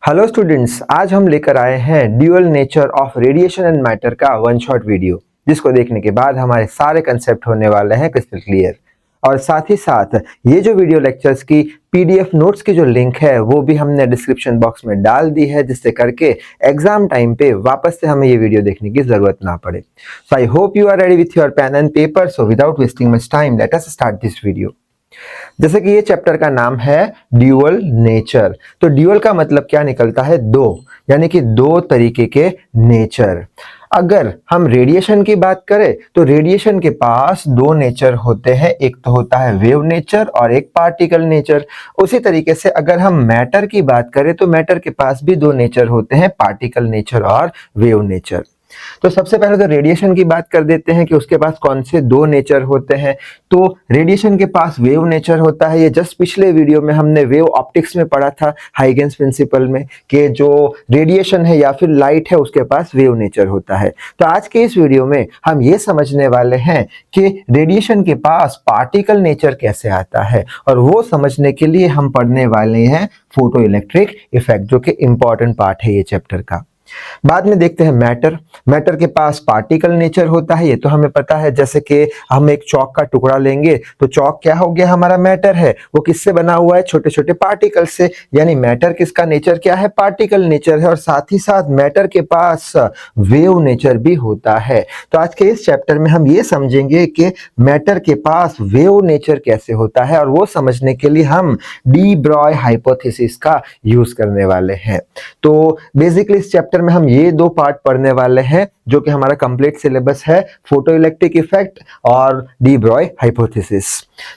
Hello students, आज हम लेकर आए हैं dual nature of radiation and matter का वन शॉट वीडियो, जिसको देखने के बाद हमारे सारे कंसेप्ट होने वाले हैं क्रिस्टल क्लियर। और साथ ही साथ ये जो वीडियो लेक्चर्स की पीडीएफ नोट्स की जो लिंक है वो भी हमने डिस्क्रिप्शन बॉक्स में डाल दी है, जिससे करके एग्जाम टाइम पे वापस से हमें ये वीडियो देखने की जरूरत ना पड़े। So I hope you are ready with your pen and paper. So without wasting much time let us start this video. जैसे कि ये चैप्टर का नाम है ड्यूअल नेचर। तो ड्यूअल का मतलब क्या निकलता है? दो, यानी कि दो तरीके के नेचर। अगर हम रेडिएशन की बात करें तो रेडिएशन के पास दो नेचर होते हैं, एक तो होता है वेव नेचर और एक पार्टिकल नेचर। उसी तरीके से अगर हम मैटर की बात करें तो मैटर के पास भी दो नेचर होते हैं, पार्टिकल नेचर और वेव नेचर। तो सबसे पहले तो रेडिएशन की बात कर देते हैं कि उसके पास कौन से दो नेचर होते हैं। तो रेडिएशन के पास वेव नेचर होता है। ये जस्ट पिछले वीडियो में हमने वेव ऑप्टिक्स में पढ़ा था, हाइगेंस प्रिंसिपल में, कि जो रेडिएशन है या फिर लाइट है उसके पास वेव नेचर होता है। तो आज के इस वीडियो में हम ये समझने वाले हैं कि रेडिएशन के पास पार्टिकल नेचर कैसे आता है, और वो समझने के लिए हम पढ़ने वाले हैं फोटो इलेक्ट्रिक इफेक्ट, जो कि इंपॉर्टेंट पार्ट है ये चैप्टर का। बाद में देखते हैं मैटर। मैटर के पास पार्टिकल नेचर होता है, ये तो हमें पता है। जैसे कि हम एक चौक का टुकड़ा लेंगे तो चौक क्या हो गया? हमारा मैटर है। वो किससे बना हुआ है? छोटे छोटे पार्टिकल से। यानी मैटर किसका नेचर क्या है? पार्टिकल नेचर है। और साथ ही साथ मैटर के पास वेव नेचर भी होता है। तो आज के इस चैप्टर में हम ये समझेंगे कि मैटर के पास वेव नेचर कैसे होता है, और वो समझने के लिए हम डी ब्रॉय हाइपोथेसिस का यूज करने वाले हैं। तो बेसिकली इस चैप्टर में हम ये दो पार्ट पढ़ने वाले हैं, जो कि हमारा कंप्लीट सिलेबस है, फोटो इलेक्ट्रिक इफेक्ट और डी ब्रॉय हाइपोथेसिस।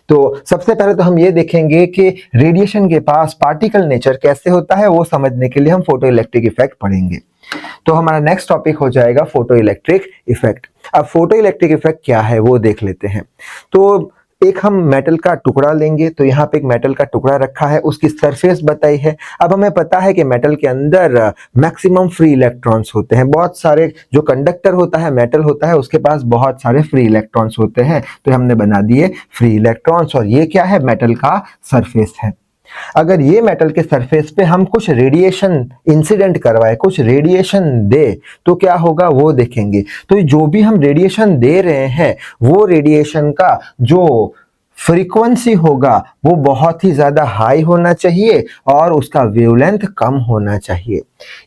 तो सबसे पहले तो हम ये देखेंगे कि रेडिएशन के पास पार्टिकल नेचर कैसे होता है, वो समझने के लिए हम फोटो इलेक्ट्रिक इफेक्ट पढ़ेंगे। तो हमारा नेक्स्ट टॉपिक हो जाएगा फोटो इलेक्ट्रिक इफेक्ट। अब फोटो इलेक्ट्रिक इफेक्ट क्या है वो देख लेते हैं। तो एक हम मेटल का टुकड़ा लेंगे, तो यहाँ पे एक मेटल का टुकड़ा रखा है, उसकी सरफेस बताई है। अब हमें पता है कि मेटल के अंदर मैक्सिमम फ्री इलेक्ट्रॉन्स होते हैं। बहुत सारे जो कंडक्टर होता है, मेटल होता है, उसके पास बहुत सारे फ्री इलेक्ट्रॉन्स होते हैं। तो हमने बना दिए फ्री इलेक्ट्रॉन्स, और ये क्या है? मेटल का सरफेस है। अगर ये मेटल के सरफेस पे हम कुछ रेडिएशन इंसिडेंट करवाए, कुछ रेडिएशन दे, तो क्या होगा वो देखेंगे। तो जो भी हम रेडिएशन दे रहे हैं, वो रेडिएशन का जो फ्रीक्वेंसी होगा वो बहुत ही ज्यादा हाई होना चाहिए और उसका वेवलेंथ कम होना चाहिए।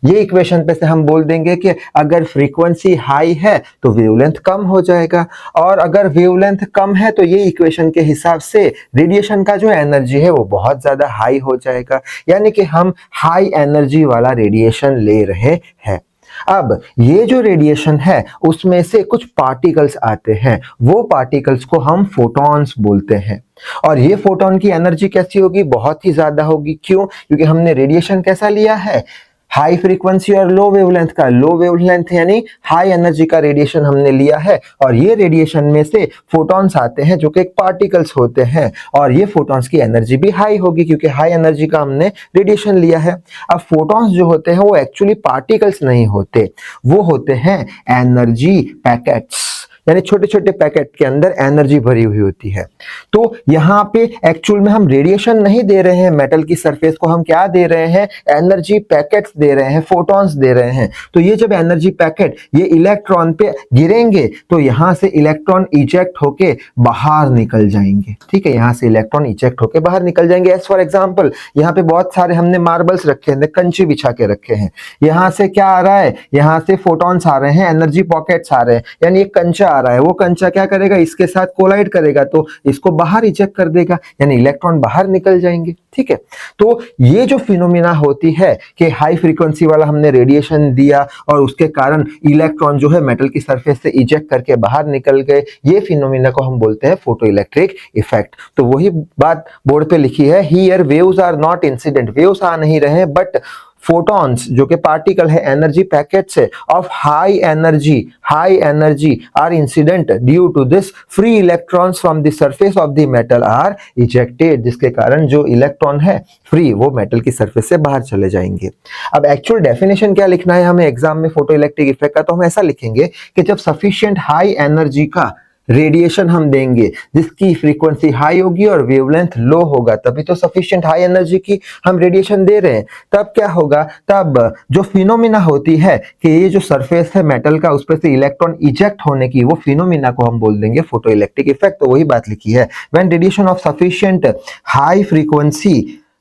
ये इक्वेशन पे से हम बोल देंगे कि अगर फ्रीक्वेंसी हाई है तो वेवलेंथ कम हो जाएगा, और अगर वेवलेंथ कम है तो ये इक्वेशन के हिसाब से रेडिएशन का जो एनर्जी है वो बहुत ज्यादा हाई हो जाएगा। यानी कि हम हाई एनर्जी वाला रेडिएशन ले रहे हैं। अब ये जो रेडिएशन है उसमें से कुछ पार्टिकल्स आते हैं, वो पार्टिकल्स को हम फोटॉन्स बोलते हैं। और ये फोटोन की एनर्जी कैसी होगी? बहुत ही ज्यादा होगी। क्यों? क्योंकि हमने रेडिएशन कैसा लिया है? हाई फ्रीक्वेंसी और लो वेवलेंथ का। लो वेवलेंथ यानी हाई एनर्जी का रेडिएशन हमने लिया है, और ये रेडिएशन में से फोटॉन्स आते हैं जो कि एक पार्टिकल्स होते हैं, और ये फोटॉन्स की एनर्जी भी हाई होगी क्योंकि हाई एनर्जी का हमने रेडिएशन लिया है। अब फोटॉन्स जो होते हैं वो एक्चुअली पार्टिकल्स नहीं होते, वो होते हैं एनर्जी पैकेट्स, यानी छोटे छोटे पैकेट के अंदर एनर्जी भरी हुई होती है। तो यहाँ पे एक्चुअल में हम रेडिएशन नहीं दे रहे हैं, मेटल की सरफेस को हम क्या दे रहे हैं? एनर्जी पैकेट्स दे रहे हैं, फोटॉन्स दे रहे हैं। तो ये जब एनर्जी पैकेट ये इलेक्ट्रॉन पे गिरेंगे तो यहाँ से इलेक्ट्रॉन इजेक्ट होके बाहर निकल जाएंगे। ठीक है, यहाँ से इलेक्ट्रॉन इजेक्ट होके बाहर निकल जाएंगे। एज फॉर एग्जाम्पल यहाँ पे बहुत सारे हमने मार्बल्स रखे हैं, कंचे बिछा के रखे हैं। यहाँ से क्या आ रहा है? यहाँ से फोटॉन्स आ रहे हैं, एनर्जी पॉकेट्स आ रहे हैं। यानी एक कंचा आ रहा है, वो कंचा क्या करेगा? इसके साथ कोलाइड करेगा तो इसको बाहर इजेक्ट कर देगा, यानी इलेक्ट्रॉन बाहर निकल जाएंगे। ठीक है, तो ये जो फिनोमिना होती है कि हाई फ्रीक्वेंसी वाला हमने रेडिएशन दिया और उसके कारण इलेक्ट्रॉन जो है मेटल की सरफेस से इजेक्ट करके बाहर निकल गए, ये फिनोमिना को हम बोलते हैं फोटो इलेक्ट्रिक इफेक्ट। तो वही बात बोर्ड पे लिखी है, here waves are not incident. Waves आ नहीं रहे, बट फोटॉन्स जो कि पार्टिकल है, एनर्जी पैकेट्स है of high energy are incident due to this free electrons from the surface of the metal are ejected, जिसके कारण जो इलेक्ट्रॉन है फ्री वो मेटल की सरफेस से बाहर चले जाएंगे। अब एक्चुअल डेफिनेशन क्या लिखना है हमें एग्जाम में फोटो इलेक्ट्रिक इफेक्ट का? तो हम ऐसा लिखेंगे कि जब सफिशिएंट हाई एनर्जी का रेडिएशन हम देंगे जिसकी फ्रीक्वेंसी हाई होगी और वेवलेंथ लो होगा, तभी तो सफिशिएंट हाई एनर्जी की हम रेडिएशन दे रहे हैं। तब क्या होगा, तब जो फिनोमिना होती है कि ये जो सरफेस है मेटल का उस पर से इलेक्ट्रॉन इजेक्ट होने की, वो फिनोमिना को हम बोल देंगे फोटो इलेक्ट्रिक इफेक्ट। तो वही बात लिखी है, when radiation of sufficient high frequency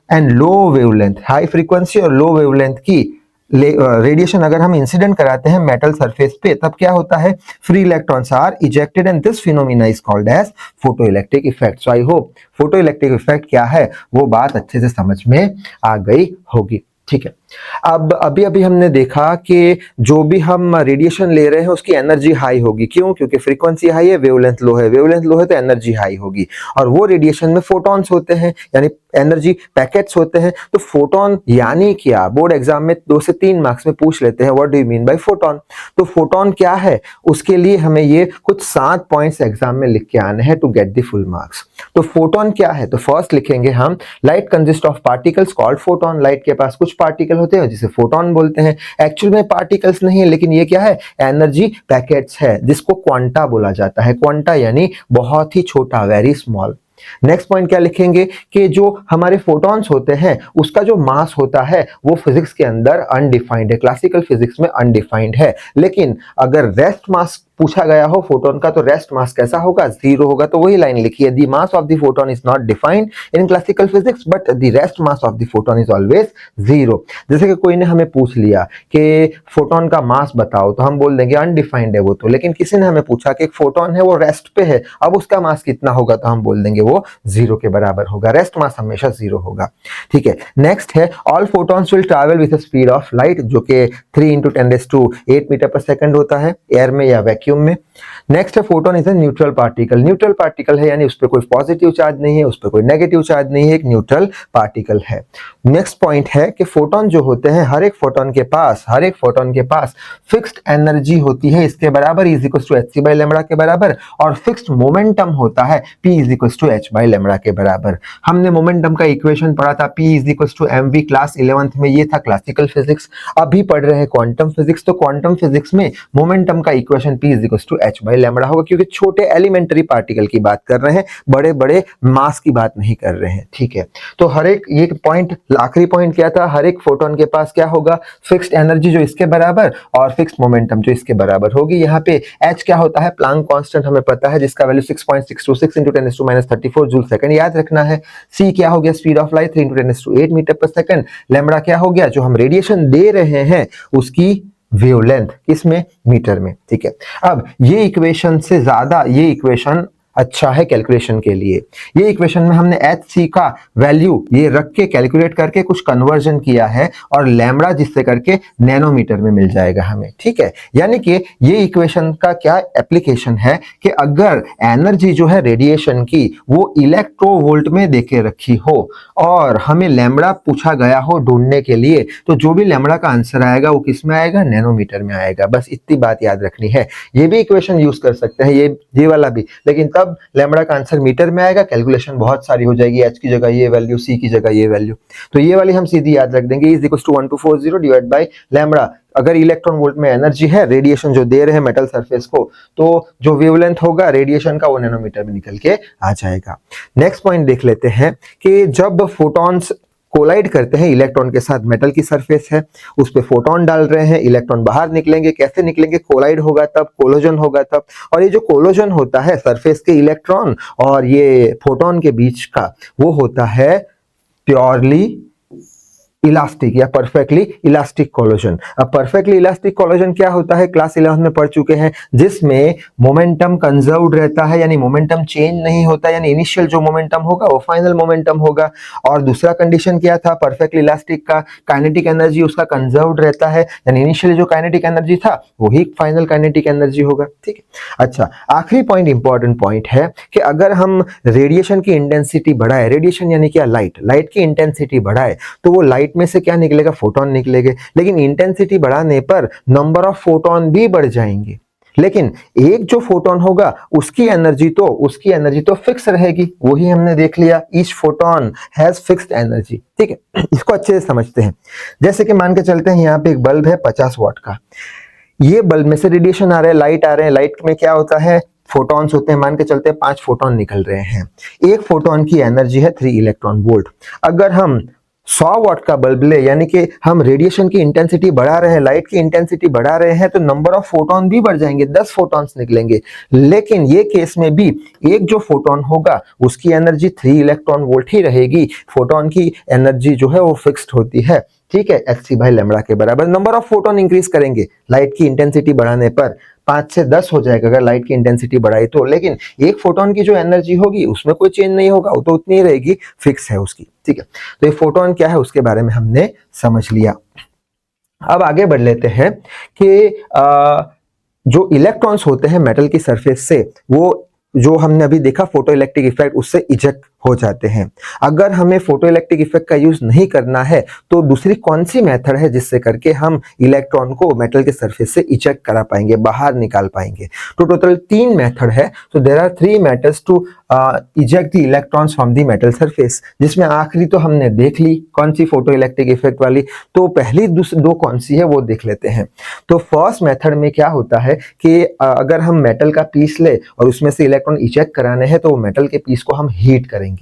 and low wavelength, high frequency और लो वेवलेंथ की रेडिएशन अगर हम इंसिडेंट कराते हैं मेटल सरफेस पे, तब क्या होता है, free electrons are ejected and this phenomena is called as photoelectric effect. So I hope photoelectric effect क्या है वो बात अच्छे से समझ में आ गई होगी। ठीक है, अब अभी अभी हमने देखा कि जो भी हम रेडिएशन ले रहे हैं उसकी एनर्जी हाई होगी। क्यों? क्योंकि फ्रीक्वेंसी हाई है, वेवलेंथ लो है, वेवलेंथ लो है तो एनर्जी हाई होगी। और वो रेडिएशन में फोटॉन्स होते हैं यानी एनर्जी पैकेट्स होते हैं। तो फोटोन यानी क्या, बोर्ड एग्जाम में 2 से 3 मार्क्स में पूछ लेते हैं, what do you mean by photon. तो फोटोन क्या है उसके लिए हमें ये कुछ 7 पॉइंट्स एग्जाम में लिख के आने हैं to get the full marks. तो फोटोन क्या है, तो फर्स्ट लिखेंगे हम, light consist of particles called photon. Light के पास कुछ पार्टिकल होते हैं जिसे फोटोन बोलते हैं। एक्चुअल में पार्टिकल्स नहीं है, लेकिन ये क्या है, एनर्जी पैकेट्स है जिसको क्वांटा बोला जाता है। क्वांटा यानी बहुत ही छोटा, वेरी स्मॉल। नेक्स्ट पॉइंट क्या लिखेंगे कि जो हमारे फोटॉन्स होते हैं उसका जो मास होता है वो फिजिक्स के अंदर अनडिफाइंड है, क्लासिकल फिजिक्स में अनडिफाइंड है। लेकिन अगर रेस्ट मास पूछा गया हो फोटोन का तो रेस्ट मास कैसा होगा, 0 होगा। तो वही लाइन लिखिए, the mass of the photon is not defined in classical physics but the rest mass of the photon is always 0। जैसे कि कोई ने हमें पूछ लिया कि फोटोन का मास बताओ, तो हम बोल देंगे अनडिफाइंड है वो तो। लेकिन किसी ने हमें पूछा कि एक फोटोन है वो रेस्ट पे है, अब उसका मास कितना होगा, तो हम बोल देंगे वो 0 के बराबर होगा। रेस्ट मास हमेशा 0 होगा। ठीक है, नेक्स्ट है, all photons will travel with the speed of light, जो कि 3 × 10⁸ मीटर पर सेकंड होता है एयर में या वैक्यूम में। नेक्स्ट है, photon is a neutral particle. Neutral particle है यानी उस पर कोई पॉजिटिव चार्ज नहीं है, उस पर कोई नेगेटिव चार्ज नहीं है, एक न्यूट्रल पार्टिकल है। नेक्स्ट पॉइंट है कि फोटोन जो होते हैं, हर एक फोटोन के पास फिक्स्ड एनर्जी होती है, इसके बराबर E = hc/λ के बराबर, और फिक्स्ड मोमेंटम होता है P = h/λ के बराबर। हमने मोमेंटम का इक्वेशन पढ़ा था, P = mv, क्लास 11th में, ये था क्लासिकल फिजिक्स। अभी पढ़ रहे हैं क्वांटम फिजिक्स, तो क्वांटम फिजिक्स में मोमेंटम का इक्वेशन P = h/λ होगा, क्योंकि छोटे एलिमेंट्री पार्टिकल की बात कर रहे हैं, बड़े बड़े मास की बात नहीं कर रहे हैं। ठीक है, तो हर एक, ये पॉइंट, आखिरी पॉइंट क्या था, हर एक फोटोन के पास क्या होगा, फिक्स्ड एनर्जी जो इसके बराबर और फिक्स्ड मोमेंटम जो इसके बराबर होगी। यहाँ पे h क्या होता है, प्लैंक कांस्टेंट हमें पता है, जिसका वैल्यू 6.626 × 10⁻³ जूल सेकंड याद रखना है। c क्या हो गया, स्पीड ऑफ लाइट 3 × 10⁸ मीटर पर सेकंड। लैम्बडा क्या हो गया, जो हम रेडिएशन दे रहे हैं उसकी वेवलेंथ, किसमें, मीटर में। ठीक है, अब ये इक्वेशन से ज्यादा ये इक्वेशन अच्छा है कैलकुलेशन के लिए। ये इक्वेशन में हमने hc का वैल्यू ये रख के कैलकुलेट करके कुछ कन्वर्जन किया है, और लैम्बडा जिससे करके नैनोमीटर में मिल जाएगा हमें। ठीक है, यानी कि ये इक्वेशन का क्या एप्लीकेशन है कि अगर एनर्जी जो है रेडिएशन की वो इलेक्ट्रोवोल्ट में देके रखी हो और हमें लैम्बडा पूछा गया हो ढूंढने के लिए, तो जो भी लैम्बडा का आंसर आएगा वो किस में आएगा, नैनोमीटर में आएगा। बस इतनी बात याद रखनी है। ये भी इक्वेशन यूज कर सकते हैं, ये वाला भी, लेकिन तब लैम्बडा का आंसर मीटर में आएगा, कैलकुलेशन बहुत सारी हो जाएगी, h की जगह ये वैल्यू, c की जगह ये वैल्यू। तो ये वाली हम सीधी याद रख देंगे, E = 1240 डिवाइड बाय लैम्बडा। अगर इलेक्ट्रॉन वोल्ट में एनर्जी है, रेडिएशन जो दे रहे हैं मेटल सरफेस को, तो जो वेवलेंथ होगा रेडिएशन का वो नैनोमीटर में निकल के आ जाएगा। नेक्स्ट पॉइंट देख लेते हैं कि जब फोटॉन्स कोलाइड करते हैं इलेक्ट्रॉन के साथ, मेटल की सरफेस है उस पे फोटोन डाल रहे हैं, इलेक्ट्रॉन बाहर निकलेंगे, कैसे निकलेंगे, कोलाइड होगा तब, कोलोजन होगा तब। और ये जो कोलोजन होता है सरफेस के इलेक्ट्रॉन और ये फोटोन के बीच का, वो होता है प्योरली इलास्टिक या परफेक्टली इलास्टिक कोलोजन। अब परफेक्टली इलास्टिक कोलोजन क्या होता है, क्लास 11 में पढ़ चुके हैं, जिसमें मोमेंटम कंजर्व्ड रहता है, यानी मोमेंटम चेंज नहीं होता, यानी इनिशियल जो मोमेंटम होगा वो फाइनल मोमेंटम होगा। और दूसरा कंडीशन क्या था परफेक्टली इलास्टिक का, काइनेटिक एनर्जी उसका कंजर्व्ड रहता है, यानी इनिशियल जो काइनेटिक एनर्जी था वही फाइनल काइनेटिक एनर्जी होगा। ठीक है, अच्छा, आखिरी पॉइंट इंपॉर्टेंट पॉइंट है कि अगर हम रेडिएशन की इंटेंसिटी बढ़ाए, रेडिएशन यानी क्या, लाइट की इंटेंसिटी बढ़ाए, तो वो लाइट में से क्या निकलेगा, फोटोन निकलेंगे। लेकिन इंटेंसिटी बढ़ाने पर नंबर ऑफ फोटोन भी बढ़ जाएंगे, लेकिन एक जो फोटोन होगा उसकी एनर्जी तो फिक्स रहेगी। वही हमने देख लिया, each photon has fixed energy. ठीक है, इसको अच्छे से समझते हैं। जैसे कि मान के चलते हैं यहाँ पे एक बल्ब है 50 वाट का, ये बल्ब में से रेडिएशन आ रहा है, लाइट आ रहे हैं, लाइट में क्या होता है, फोटॉन्स होते हैं, मान के चलते हैं 5 फोटोन निकल रहे हैं। एक फोटोन की एनर्जी है 3 इलेक्ट्रॉन वोल्ट। अगर हम 100 वाट का बल्ब ले, यानी कि हम रेडिएशन की इंटेंसिटी बढ़ा रहे हैं, लाइट की इंटेंसिटी बढ़ा रहे हैं, तो नंबर ऑफ फोटोन भी बढ़ जाएंगे, 10 फोटॉन्स निकलेंगे। लेकिन ये केस में भी एक जो फोटोन होगा उसकी एनर्जी 3 इलेक्ट्रॉन वोल्ट ही रहेगी। फोटोन की एनर्जी जो है वो फिक्स्ड होती है, ठीक है, hc/λ के बराबर। नंबर ऑफ फोटोन इंक्रीज करेंगे लाइट की इंटेंसिटी बढ़ाने पर, 5 से 10 हो जाएगा अगर लाइट की इंटेंसिटी बढ़ाई तो, लेकिन एक फोटोन की जो एनर्जी होगी उसमें कोई चेंज नहीं होगा, वो तो उतनी ही रहेगी, फिक्स है उसकी, ठीक है। तो ये फोटोन क्या है उसके बारे में हमने समझ लिया। अब आगे बढ़ लेते हैं कि जो इलेक्ट्रॉन्स होते हैं मेटल की सरफेस से, वो जो हमने अभी देखा फोटो इलेक्ट्रिक इफेक्ट, उससे इजेक्ट हो जाते हैं। अगर हमें फोटो इलेक्ट्रिक इफेक्ट का यूज नहीं करना है तो दूसरी कौन सी मेथड है जिससे करके हम इलेक्ट्रॉन को मेटल के सरफेस से इजेक्ट करा पाएंगे, बाहर निकाल पाएंगे? तो टोटल 3 मेथड है। तो there are 3 methods to eject the electrons from the metal surface, जिसमें आखिरी तो हमने देख ली कौन सी फोटो इलेक्ट्रिक इफेक्ट वाली, तो पहली दो कौन सी है वो देख लेते हैं। तो फर्स्ट मेथड में क्या होता है कि अगर हम मेटल का पीस ले और उसमें से इलेक्ट्रॉन इजेक्ट कराने हैं तो वो मेटल के पीस को हम हीट करेंगे।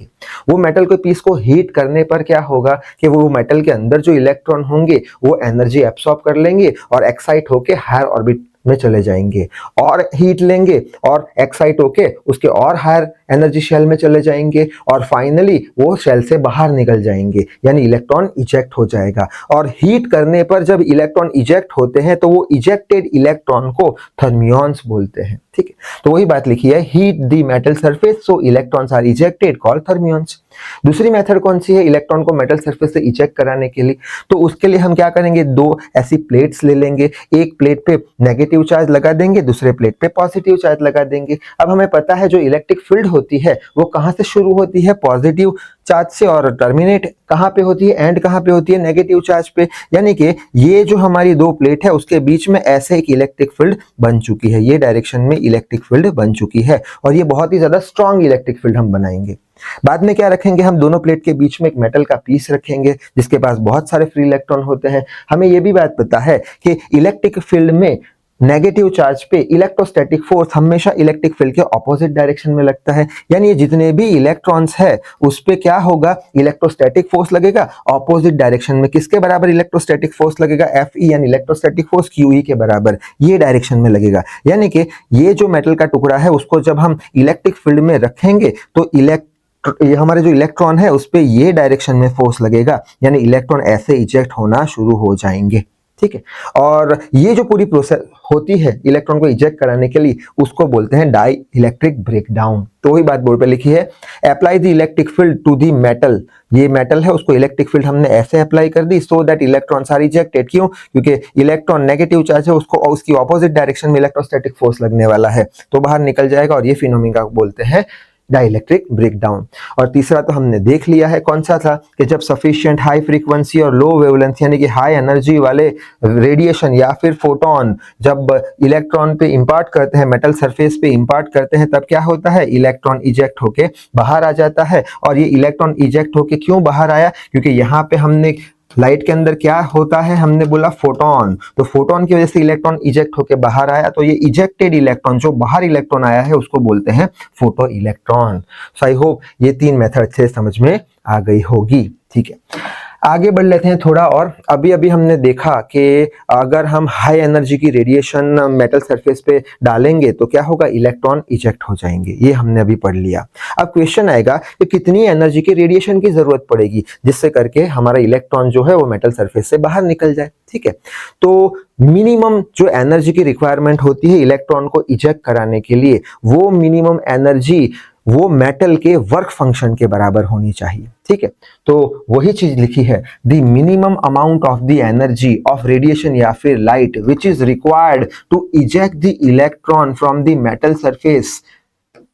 वो मेटल के पीस को हीट करने पर क्या होगा कि वो मेटल के अंदर जो इलेक्ट्रॉन होंगे वो एनर्जी एब्सॉर्ब कर लेंगे और एक्साइट होके हायर ऑर्बिट में चले जाएंगे, और हीट लेंगे और एक्साइट होके उसके और हायर एनर्जी शेल में चले जाएंगे, और फाइनली वो शेल से बाहर निकल जाएंगे, यानी इलेक्ट्रॉन इजेक्ट हो जाएगा। और हीट करने पर जब इलेक्ट्रॉन इजेक्ट होते हैं तो वो इजेक्टेड इलेक्ट्रॉन को थर्मियॉन्स बोलते हैं, ठीक है। तो वही बात लिखी है, heat the metal surface so electrons are ejected called thermions. दूसरी मेथड कौन सी है इलेक्ट्रॉन को मेटल सरफेस से इजेक्ट कराने के लिए? तो उसके लिए हम क्या करेंगे, 2 ऐसी प्लेट्स ले लेंगे, एक प्लेट पे नेगेटिव चार्ज लगा देंगे, दूसरे प्लेट पे पॉजिटिव चार्ज लगा देंगे। अब हमें पता है जो इलेक्ट्रिक फील्ड होती है वो कहां से शुरू होती है, पॉजिटिव चार्ज से, और टर्मिनेट कहां पे होती है, एंड कहां पे होती है, नेगेटिव चार्ज पे। यानी कि ये जो हमारी 2 प्लेट है उसके बीच में ऐसे एक इलेक्ट्रिक फील्ड बन चुकी है, ये डायरेक्शन में इलेक्ट्रिक फील्ड बन चुकी है, और ये बहुत ही ज्यादा स्ट्रॉन्ग इलेक्ट्रिक फील्ड हम बनाएंगे। बाद में क्या रखेंगे, हम दोनों प्लेट के बीच में एक मेटल का पीस रखेंगे जिसके पास बहुत सारे फ्री इलेक्ट्रॉन होते हैं। हमें यह भी बात पता है कि इलेक्ट्रिक फील्ड में नेगेटिव चार्ज पे इलेक्ट्रोस्टैटिक फोर्स हमेशा इलेक्ट्रिक फील्ड के ऑपोजिट डायरेक्शन में लगता है, यानी ये जितने भी इलेक्ट्रॉन्स है उस पे क्या होगा, इलेक्ट्रोस्टैटिक फोर्स लगेगा ऑपोजिट डायरेक्शन में। किसके बराबर इलेक्ट्रोस्टैटिक फोर्स लगेगा, Fe यानी इलेक्ट्रोस्टैटिक फोर्स QE के बराबर, ये डायरेक्शन में लगेगा। यानी कि ये जो मेटल का टुकड़ा है उसको जब हम इलेक्ट्रिक फील्ड में रखेंगे तो ये हमारे जो इलेक्ट्रॉन है उस पे ये डायरेक्शन में फोर्स लगेगा, यानी इलेक्ट्रॉन ऐसे इजेक्ट होना शुरू हो जाएंगे, ठीक है। और ये जो पूरी प्रोसेस होती है इलेक्ट्रॉन को इजेक्ट कराने के लिए उसको बोलते हैं डाई इलेक्ट्रिक ब्रेकडाउन। तो वही बात बोर्ड पे लिखी है, apply the electric field to the metal. ये मेटल है उसको इलेक्ट्रिक फील्ड हमने ऐसे अप्लाई कर दी so that electrons are ejected. क्यों? क्योंकि इलेक्ट्रॉन नेगेटिव चार्ज है, उसको उसकी ऑपोजिट डायरेक्शन में इलेक्ट्रोस्टैटिक फोर्स लगने वाला है तो बाहर निकल जाएगा, और ये फिनोमिना को बोलते हैं डाइलेक्ट्रिक ब्रेकडाउन। और तीसरा तो हमने देख लिया है, कौन सा था, कि जब सफिशिएंट हाई फ्रीक्वेंसी और लो वेवलेंथ यानी कि हाई एनर्जी वाले रेडिएशन या फिर फोटोन जब इलेक्ट्रॉन पे इंपार्ट करते हैं, मेटल सरफेस पे इंपार्ट करते हैं, तब क्या होता है, इलेक्ट्रॉन इजेक्ट होके बाहर आ जाता है। और ये इलेक्ट्रॉन इजेक्ट होके क्यों बाहर आया, क्योंकि यहाँ पे हमने लाइट के अंदर क्या होता है, हमने बोला फोटोन, तो फोटोन की वजह से इलेक्ट्रॉन इजेक्ट होके बाहर आया, तो ये इजेक्टेड इलेक्ट्रॉन, जो बाहर इलेक्ट्रॉन आया है उसको बोलते हैं photo electron. So I hope ये 3 मेथड अच्छे समझ में आ गई होगी, ठीक है। आगे बढ़ लेते हैं थोड़ा और। अभी हमने देखा कि अगर हम हाई एनर्जी की रेडिएशन मेटल सरफेस पे डालेंगे तो क्या होगा, इलेक्ट्रॉन इजेक्ट हो जाएंगे, ये हमने अभी पढ़ लिया। अब क्वेश्चन आएगा कि कितनी एनर्जी की रेडिएशन की जरूरत पड़ेगी जिससे करके हमारा इलेक्ट्रॉन जो है वो मेटल सरफेस से बाहर निकल जाए, ठीक है। तो मिनिमम जो एनर्जी की रिक्वायरमेंट होती है इलेक्ट्रॉन को इजेक्ट कराने के लिए, वो मिनिमम एनर्जी वो मेटल के वर्क फंक्शन के बराबर होनी चाहिए, ठीक है। तो वही चीज लिखी है, the minimum amount of the energy of radiation या फिर light which is required to eject the electron from the metal surface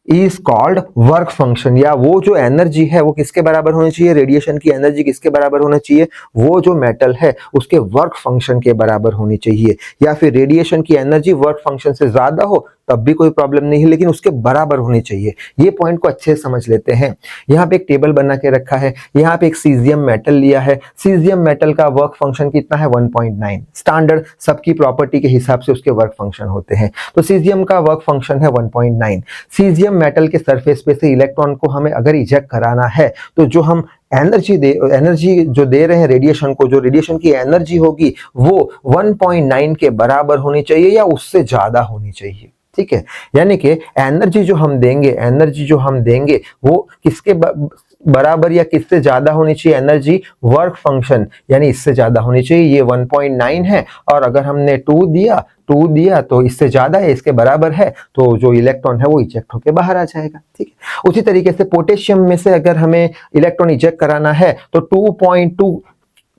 is called work function. या वो जो एनर्जी है वो किसके बराबर होनी चाहिए, रेडिएशन की एनर्जी किसके बराबर होना चाहिए, वो जो मेटल है उसके वर्क फंक्शन के बराबर होनी चाहिए। या फिर रेडिएशन की एनर्जी वर्क फंक्शन से ज्यादा हो तब भी कोई प्रॉब्लम नहीं है, लेकिन उसके बराबर होनी चाहिए। ये पॉइंट को अच्छे से समझ लेते हैं। यहाँ पे एक टेबल बना के रखा है, यहाँ पे एक सीजियम मेटल लिया है। सीजियम मेटल का वर्क फंक्शन कितना है 1.9। स्टैंडर्ड सबकी प्रॉपर्टी के हिसाब से उसके वर्क फंक्शन होते हैं। तो सीजियम का वर्क फंक्शन है 1.9। सीजियम मेटल के सरफेस पे से इलेक्ट्रॉन को हमें अगर इजेक्ट कराना है, तो जो हम एनर्जी जो दे रहे हैं रेडिएशन को, जो रेडिएशन की एनर्जी होगी वो 1.9 के बराबर होनी चाहिए या उससे ज्यादा होनी चाहिए। ठीक है, यानी कि एनर्जी जो हम देंगे वो किसके बराबर या किससे ज्यादा होनी चाहिए? एनर्जी वर्क फंक्शन यानी इससे ज्यादा होनी चाहिए। ये 1.9 है और अगर हमने 2 दिया तो इससे ज्यादा है, इसके बराबर है, तो जो इलेक्ट्रॉन है वो इजेक्ट होकर बाहर आ जाएगा। ठीक है, उसी तरीके से पोटेशियम में से अगर हमें इलेक्ट्रॉन इजेक्ट कराना है तो 2.2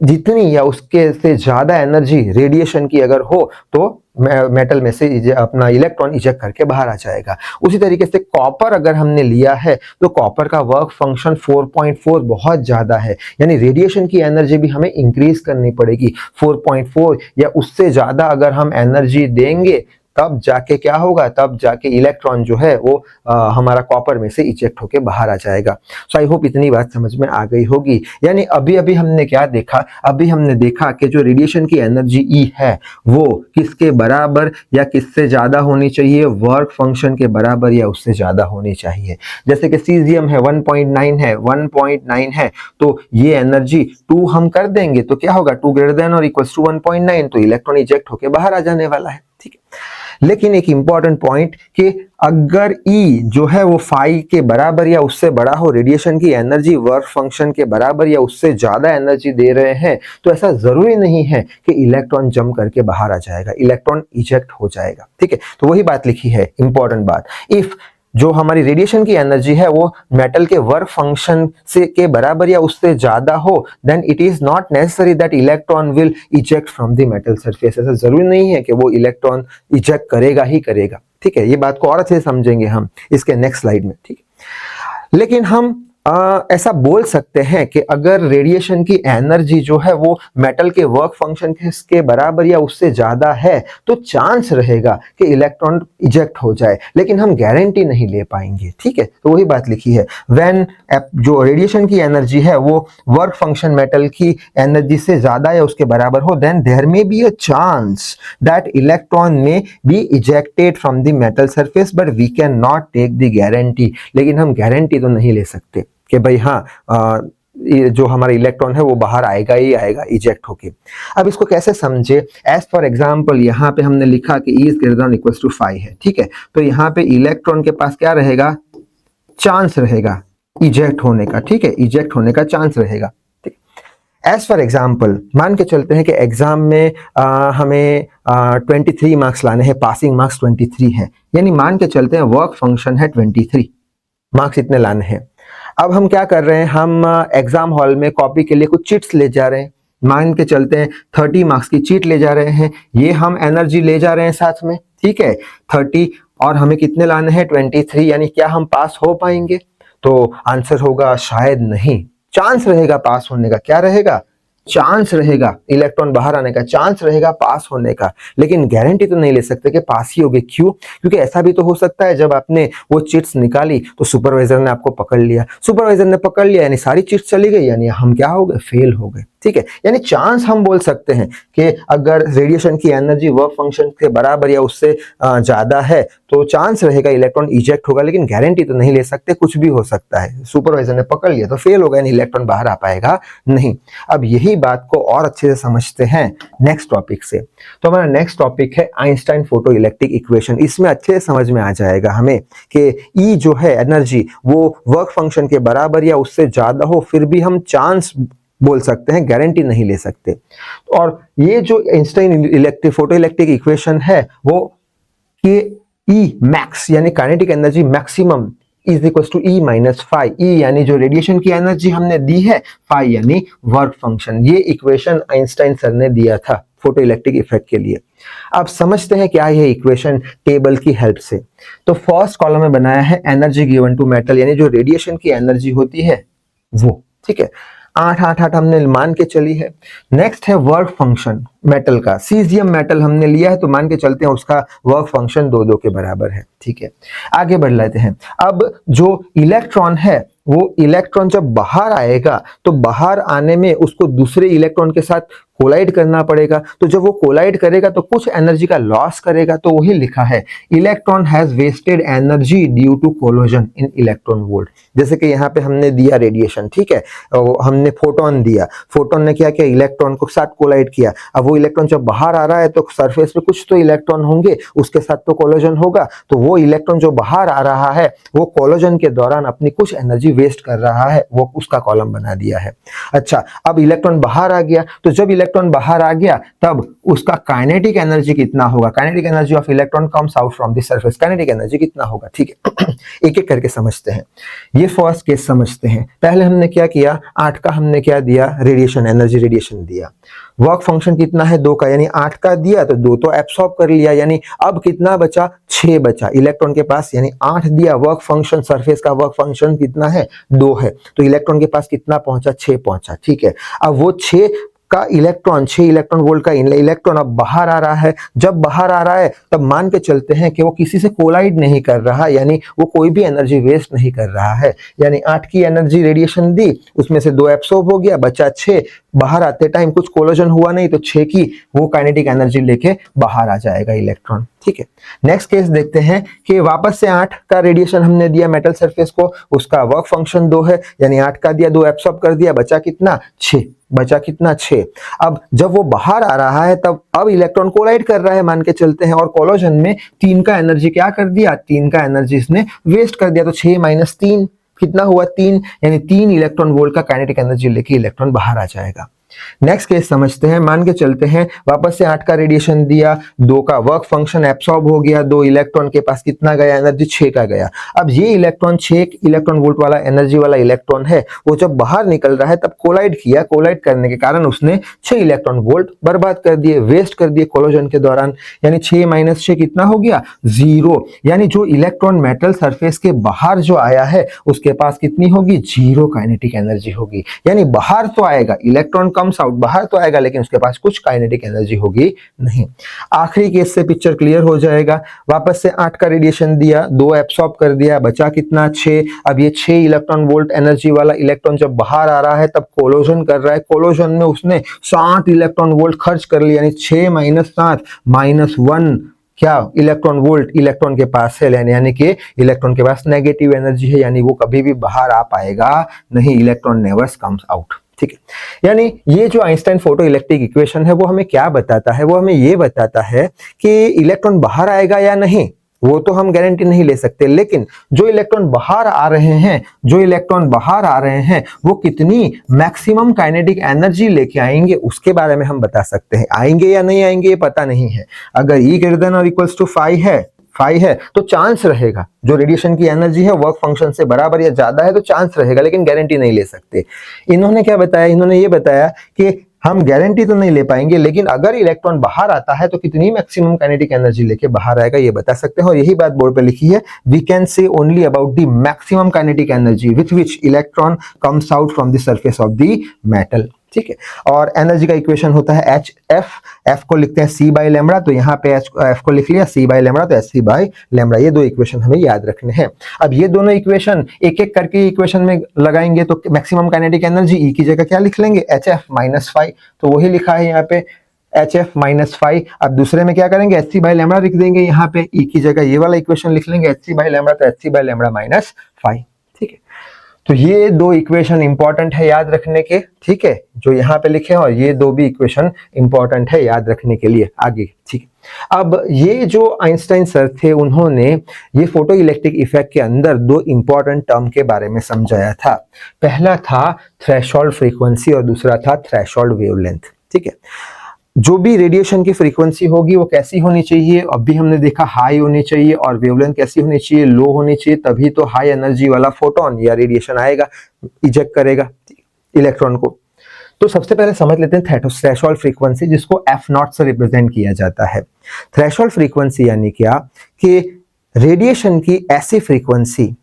जितनी या उसके से ज्यादा एनर्जी रेडिएशन की अगर हो तो मेटल में से अपना इलेक्ट्रॉन इजेक्ट करके बाहर आ जाएगा। उसी तरीके से कॉपर अगर हमने लिया है तो कॉपर का वर्क फंक्शन 4.4 बहुत ज्यादा है, यानी रेडिएशन की एनर्जी भी हमें इंक्रीज करनी पड़ेगी। 4.4 या उससे ज्यादा अगर हम एनर्जी देंगे तब जाके क्या होगा, तब जाके इलेक्ट्रॉन जो है वो हमारा कॉपर में से इजेक्ट होके बाहर आ जाएगा। सो आई होप इतनी बात समझ में आ गई होगी। यानी अभी हमने क्या देखा, अभी हमने देखा कि जो रेडिएशन की एनर्जी ई है वो किसके बराबर या किससे ज्यादा होनी चाहिए? वर्क फंक्शन के बराबर या उससे ज्यादा होनी चाहिए। जैसे कि सीजियम है 1.9 है तो ये एनर्जी 2 हम कर देंगे तो क्या होगा, 2 ग्रेटर देन और इक्वल्स टू 1.9, तो इलेक्ट्रॉन इजेक्ट होके बाहर आ जाने वाला है। ठीक है, लेकिन एक इंपॉर्टेंट पॉइंट कि अगर ई जो है वो फाई के बराबर या उससे बड़ा हो, रेडिएशन की एनर्जी वर्क फंक्शन के बराबर या उससे ज्यादा एनर्जी दे रहे हैं, तो ऐसा जरूरी नहीं है कि इलेक्ट्रॉन जंप करके बाहर आ जाएगा, इलेक्ट्रॉन इजेक्ट हो जाएगा। ठीक है, तो वही बात लिखी है, इंपॉर्टेंट बात। इफ जो हमारी रेडिएशन की एनर्जी है वो मेटल के वर्क फंक्शन से के बराबर या उससे ज्यादा हो, then it is not necessary that electron will eject from the metal surface. ऐसा जरूरी नहीं है कि वो इलेक्ट्रॉन इजेक्ट करेगा ही करेगा। ठीक है, ये बात को और अच्छे से समझेंगे हम इसके नेक्स्ट स्लाइड में। ठीक है, लेकिन हम ऐसा बोल सकते हैं कि अगर रेडिएशन की एनर्जी जो है वो मेटल के वर्क फंक्शन के बराबर या उससे ज्यादा है तो चांस रहेगा कि इलेक्ट्रॉन इजेक्ट हो जाए, लेकिन हम गारंटी नहीं ले पाएंगे। ठीक है, तो वही बात लिखी है, व्हेन जो रेडिएशन की एनर्जी है वो वर्क फंक्शन मेटल की एनर्जी से ज्यादा या उसके बराबर हो, then there may be a chance that electron may be ejected from the metal surface, but we can not take the guarantee. लेकिन हम गारंटी तो नहीं ले सकते कि भाई हाँ जो हमारा इलेक्ट्रॉन है वो बाहर आएगा ही आएगा इजेक्ट होके। अब इसको कैसे समझे? एज फॉर एग्जांपल यहाँ पे हमने लिखा कि E is greater than equals to 5 है। ठीक है, तो यहाँ पे इलेक्ट्रॉन के पास क्या रहेगा? चांस रहेगा इजेक्ट होने का। ठीक है, इजेक्ट होने का चांस रहेगा। ठीक, एज फॉर एग्जाम्पल मान के चलते हैं कि एग्जाम में हमें 23 मार्क्स लाने हैं, पासिंग मार्क्स 23 है, यानी मान के चलते हैं वर्क फंक्शन है 23 मार्क्स इतने लाने हैं। अब हम क्या कर रहे हैं, हम एग्जाम हॉल में कॉपी के लिए कुछ चिट्स ले जा रहे हैं, मान के चलते हैं 30 मार्क्स की चीट ले जा रहे हैं, ये हम एनर्जी ले जा रहे हैं साथ में। ठीक है, 30 और हमें कितने लाने हैं 23, यानी क्या हम पास हो पाएंगे? तो आंसर होगा शायद नहीं। चांस रहेगा पास होने का, क्या रहेगा? चांस रहेगा, इलेक्ट्रॉन बाहर आने का चांस रहेगा, पास होने का, लेकिन गारंटी तो नहीं ले सकते कि पास ही होगे। क्यों? क्योंकि ऐसा भी तो हो सकता है जब आपने वो चिट्स निकाली तो सुपरवाइजर ने आपको पकड़ लिया, सुपरवाइजर ने पकड़ लिया यानी सारी चिट्स चली गई, यानी हम क्या हो गए? फेल हो गए। ठीक है, यानी चांस हम बोल सकते हैं कि अगर रेडिएशन की एनर्जी वर्क फंक्शन के बराबर या उससे ज्यादा है तो चांस रहेगा इलेक्ट्रॉन इजेक्ट होगा, लेकिन गारंटी तो नहीं ले सकते, कुछ भी हो सकता है। सुपरवाइजर ने पकड़ लिया तो फेल हो गया, इलेक्ट्रॉन बाहर आ पाएगा नहीं। अब यही बात को और अच्छे से समझते हैं नेक्स्ट टॉपिक से। तो हमारा नेक्स्ट टॉपिक है आइंस्टाइन फोटो इलेक्ट्रिक इक्वेशन। इसमें अच्छे से समझ में आ जाएगा हमें कि ई जो है एनर्जी वो वर्क फंक्शन के बराबर या उससे ज्यादा हो, फिर भी हम चांस बोल सकते हैं, गारंटी नहीं ले सकते। और ये जो Einstein electric photo electric equation है वो के ई मैक्स यानी kinetic energy maximum is equal to E minus phi. E यानी जो रेडिएशन की एनर्जी हमने दी है, फाइव यानी वर्क फंक्शन। ये इक्वेशन आइंस्टाइन सर ने दिया था फोटो इलेक्ट्रिक इफेक्ट के लिए। अब समझते हैं क्या है इक्वेशन टेबल की हेल्प से। तो फर्स्ट कॉलम में बनाया है एनर्जी गिवन टू मेटल, यानी जो रेडिएशन की एनर्जी होती है वो। ठीक है, 8 8 8 हमने मान के चली है। नेक्स्ट है वर्क फंक्शन मेटल का, सीजियम मेटल हमने लिया है तो मान के चलते हैं उसका वर्क फंक्शन 2 2 के बराबर है। ठीक है, आगे बढ़ लेते हैं। अब जो इलेक्ट्रॉन है वो इलेक्ट्रॉन जब बाहर आएगा तो बाहर आने में उसको दूसरे इलेक्ट्रॉन के साथ कोलाइड करना पड़ेगा, तो जब वो कोलाइड करेगा तो कुछ एनर्जी का लॉस करेगा, तो वही लिखा है electron has wasted energy due to collision in electron volt. जैसे कि यहाँ पे हमने दिया रेडिएशन, ठीक है, हमने फोटोन दिया, फोटोन ने क्या किया, इलेक्ट्रॉन को साथ कोलाइड किया। अब वो इलेक्ट्रॉन जब बाहर आ रहा है तो सरफेस पे कुछ तो इलेक्ट्रॉन होंगे, उसके साथ तो कोलोजन होगा, तो वो इलेक्ट्रॉन जो बाहर आ रहा है वो कोलोजन के दौरान अपनी कुछ एनर्जी वेस्ट कर रहा है, वो उसका कॉलम बना दिया है। अच्छा, अब इलेक्ट्रॉन बाहर आ गया, तो जब इलेक्ट्रॉन बाहर आ गया तब उसका काइनेटिक एनर्जी कितना होगा, kinetic energy of electron comes out from the surface, kinetic energy कितना होगा। ठीक है, एक एक करके समझते हैं। ये फर्स्ट केस समझते हैं। पहले हमने क्या किया, 8 का हमने क्या दिया, रेडिएशन एनर्जी, रेडिएशन दिया। वर्क फंक्शन कितना है, 2 का, यानी 8 का दिया तो 2 तो एब्सॉर्ब कर लिया, यानी अब कितना बचा, 6 बचा इलेक्ट्रॉन के पास, यानी 8 दिया, वर्क फंक्शन सरफेस का वर्क फंक्शन कितना है, 2 है, तो इलेक्ट्रॉन के पास कितना पहुंचा, 6 पहुंचा। ठीक है, अब वो 6 का इलेक्ट्रॉन, 6 इलेक्ट्रॉन वोल्ट का इलेक्ट्रॉन अब बाहर आ रहा है। जब बाहर आ रहा है तब मान के चलते हैं कि वो किसी से कोलाइड नहीं कर रहा, यानी वो कोई भी एनर्जी वेस्ट नहीं कर रहा है, यानी 8 की एनर्जी रेडिएशन दी, उसमें से 2 एब्सॉर्ब हो गया, बचा 6, बाहर आते टाइम कुछ कोलोजन हुआ नहीं तो 6 की वो काइनेटिक एनर्जी लेके बाहर आ जाएगा इलेक्ट्रॉन। ठीक है, नेक्स्ट केस देखते हैं कि वापस से 8 का रेडिएशन हमने दिया मेटल सरफेस को, उसका वर्क फंक्शन 2 है, यानी 8 का दिया, 2 एब्सॉर्ब कर दिया, बचा कितना, 6, बचा कितना, 6। अब जब वो बाहर आ रहा है तब अब इलेक्ट्रॉन कोलाइड कर रहा है मान के चलते हैं, और कोलोजन में 3 का एनर्जी क्या कर दिया, 3 का एनर्जी इसने वेस्ट कर दिया, तो 6 - 3 कितना हुआ, 3, यानी 3 इलेक्ट्रॉन वोल्ट का काइनेटिक एनर्जी लेके इलेक्ट्रॉन बाहर आ जाएगा। नेक्स्ट केस समझते हैं। मान के चलते हैं वापस से 8 का रेडिएशन दिया, 2 का वर्क फंक्शन एब्सॉर्ब हो गया, 2 इलेक्ट्रॉन के पास कितना गया, एनर्जी 6 का गया। अब ये इलेक्ट्रॉन 6 इलेक्ट्रॉन वोल्ट वाला एनर्जी वाला इलेक्ट्रॉन है, वो जब बाहर निकल रहा है तब कोलाइड किया, कोलाइड करने के कारण उसने 6 इलेक्ट्रॉन वोल्ट बर्बाद कर दिए, वेस्ट कर दिए कोलोजन के दौरान, यानी 6 - 6 कितना हो गया, 0, यानी जो इलेक्ट्रॉन मेटल सरफेस के बाहर जो आया है उसके पास कितनी होगी, 0 काइनेटिक एनर्जी होगी, यानी बाहर तो आएगा इलेक्ट्रॉन कम्स आउट, बाहर तो आएगा लेकिन उसके पास कुछ काइनेटिक एनर्जी होगी नहीं। आखिरी केस से पिक्चर क्लियर हो जाएगा। वापस से 8 का रेडिएशन दिया, 2 एब्सॉर्ब कर दिया, बचा कितना, 6। अब ये 6 इलेक्ट्रॉन वोल्ट एनर्जी वाला इलेक्ट्रॉन जब बाहर आ रहा है तब कोलोजन कर रहा है, कोलोजन में उसने 7 इलेक्ट्रॉन वोल्ट खर्च कर लिया, यानी 6 - 7 -1 क्या, इलेक्ट्रॉन वोल्ट इलेक्ट्रॉन के पास है, यानी कि इलेक्ट्रॉन के पास नेगेटिव एनर्जी है, यानी वो कभी भी बाहर आ पाएगा नहीं, इलेक्ट्रॉन नेवर कम्स आउट। ठीक है, यानी ये जो आइंस्टाइन फोटो इलेक्ट्रिक इक्वेशन है वो हमें क्या बताता है, वो हमें ये बताता है कि इलेक्ट्रॉन बाहर आएगा या नहीं वो तो हम गारंटी नहीं ले सकते, लेकिन जो इलेक्ट्रॉन बाहर आ रहे हैं, जो इलेक्ट्रॉन बाहर आ रहे हैं वो कितनी मैक्सिमम काइनेटिक एनर्जी लेके आएंगे उसके बारे में हम बता सकते हैं। आएंगे या नहीं आएंगे ये पता नहीं है। अगर E > 5 है तो चांस रहेगा, जो रेडिएशन की एनर्जी है वर्क फंक्शन से बराबर या ज्यादा है तो चांस रहेगा, लेकिन गारंटी नहीं ले सकते। इन्होंने क्या बताया, इन्होंने ये बताया कि हम गारंटी तो नहीं ले पाएंगे, लेकिन अगर इलेक्ट्रॉन बाहर आता है तो कितनी मैक्सिमम काइनेटिक एनर्जी लेके बाहर आएगा ये बता सकते हैं, और यही बात बोर्ड पे लिखी है, we can say only about the maximum kinetic energy with which electron comes out from the surface of the metal. ठीक है, और एनर्जी का इक्वेशन होता है HF, F को लिखते हैं C/λ, तो यहाँ पे F को लिख लिया, C/λ तो Hc/λ। ये 2 इक्वेशन हमें याद रखने हैं। अब ये दोनों इक्वेशन एक एक करके इक्वेशन में लगाएंगे तो मैक्सिमम काइनेटिक एनर्जी E की जगह क्या लिख लेंगे, HF - 5, तो वही लिखा है यहाँ पे HF - 5। अब दूसरे में क्या करेंगे, Hc/λ लिख देंगे, यहाँ पे E की जगह ये वाला इक्वेशन लिख लेंगे, Hc/λ तो Hc/λ - 5। ठीक है, तो ये 2 इक्वेशन इंपॉर्टेंट है याद रखने के, ठीक है, जो यहाँ पे लिखे हैं, और ये 2 भी इक्वेशन इंपॉर्टेंट है याद रखने के लिए आगे। ठीक है, अब ये जो आइंस्टाइन सर थे उन्होंने ये फोटो इलेक्ट्रिक इफेक्ट के अंदर 2 इंपॉर्टेंट टर्म के बारे में समझाया था। पहला था थ्रेशोल्ड फ्रीक्वेंसी और दूसरा था थ्रेशोल्ड वेवलेंथ। ठीक है, जो भी रेडिएशन की फ्रीक्वेंसी होगी वो कैसी होनी चाहिए, अभी हमने देखा हाई होनी चाहिए, और वेवलेंथ कैसी होनी चाहिए, लो होनी चाहिए, तभी तो हाई एनर्जी वाला फोटोन या रेडिएशन आएगा, इजेक्ट करेगा इलेक्ट्रॉन को। तो सबसे पहले समझ लेते हैं थ्रेशोल्ड फ्रीक्वेंसी, जिसको F0 से रिप्रेजेंट किया जाता है। थ्रेशोल्ड फ्रीक्वेंसी यानी क्या कि रेडिएशन की ऐसी फ्रीक्वेंसी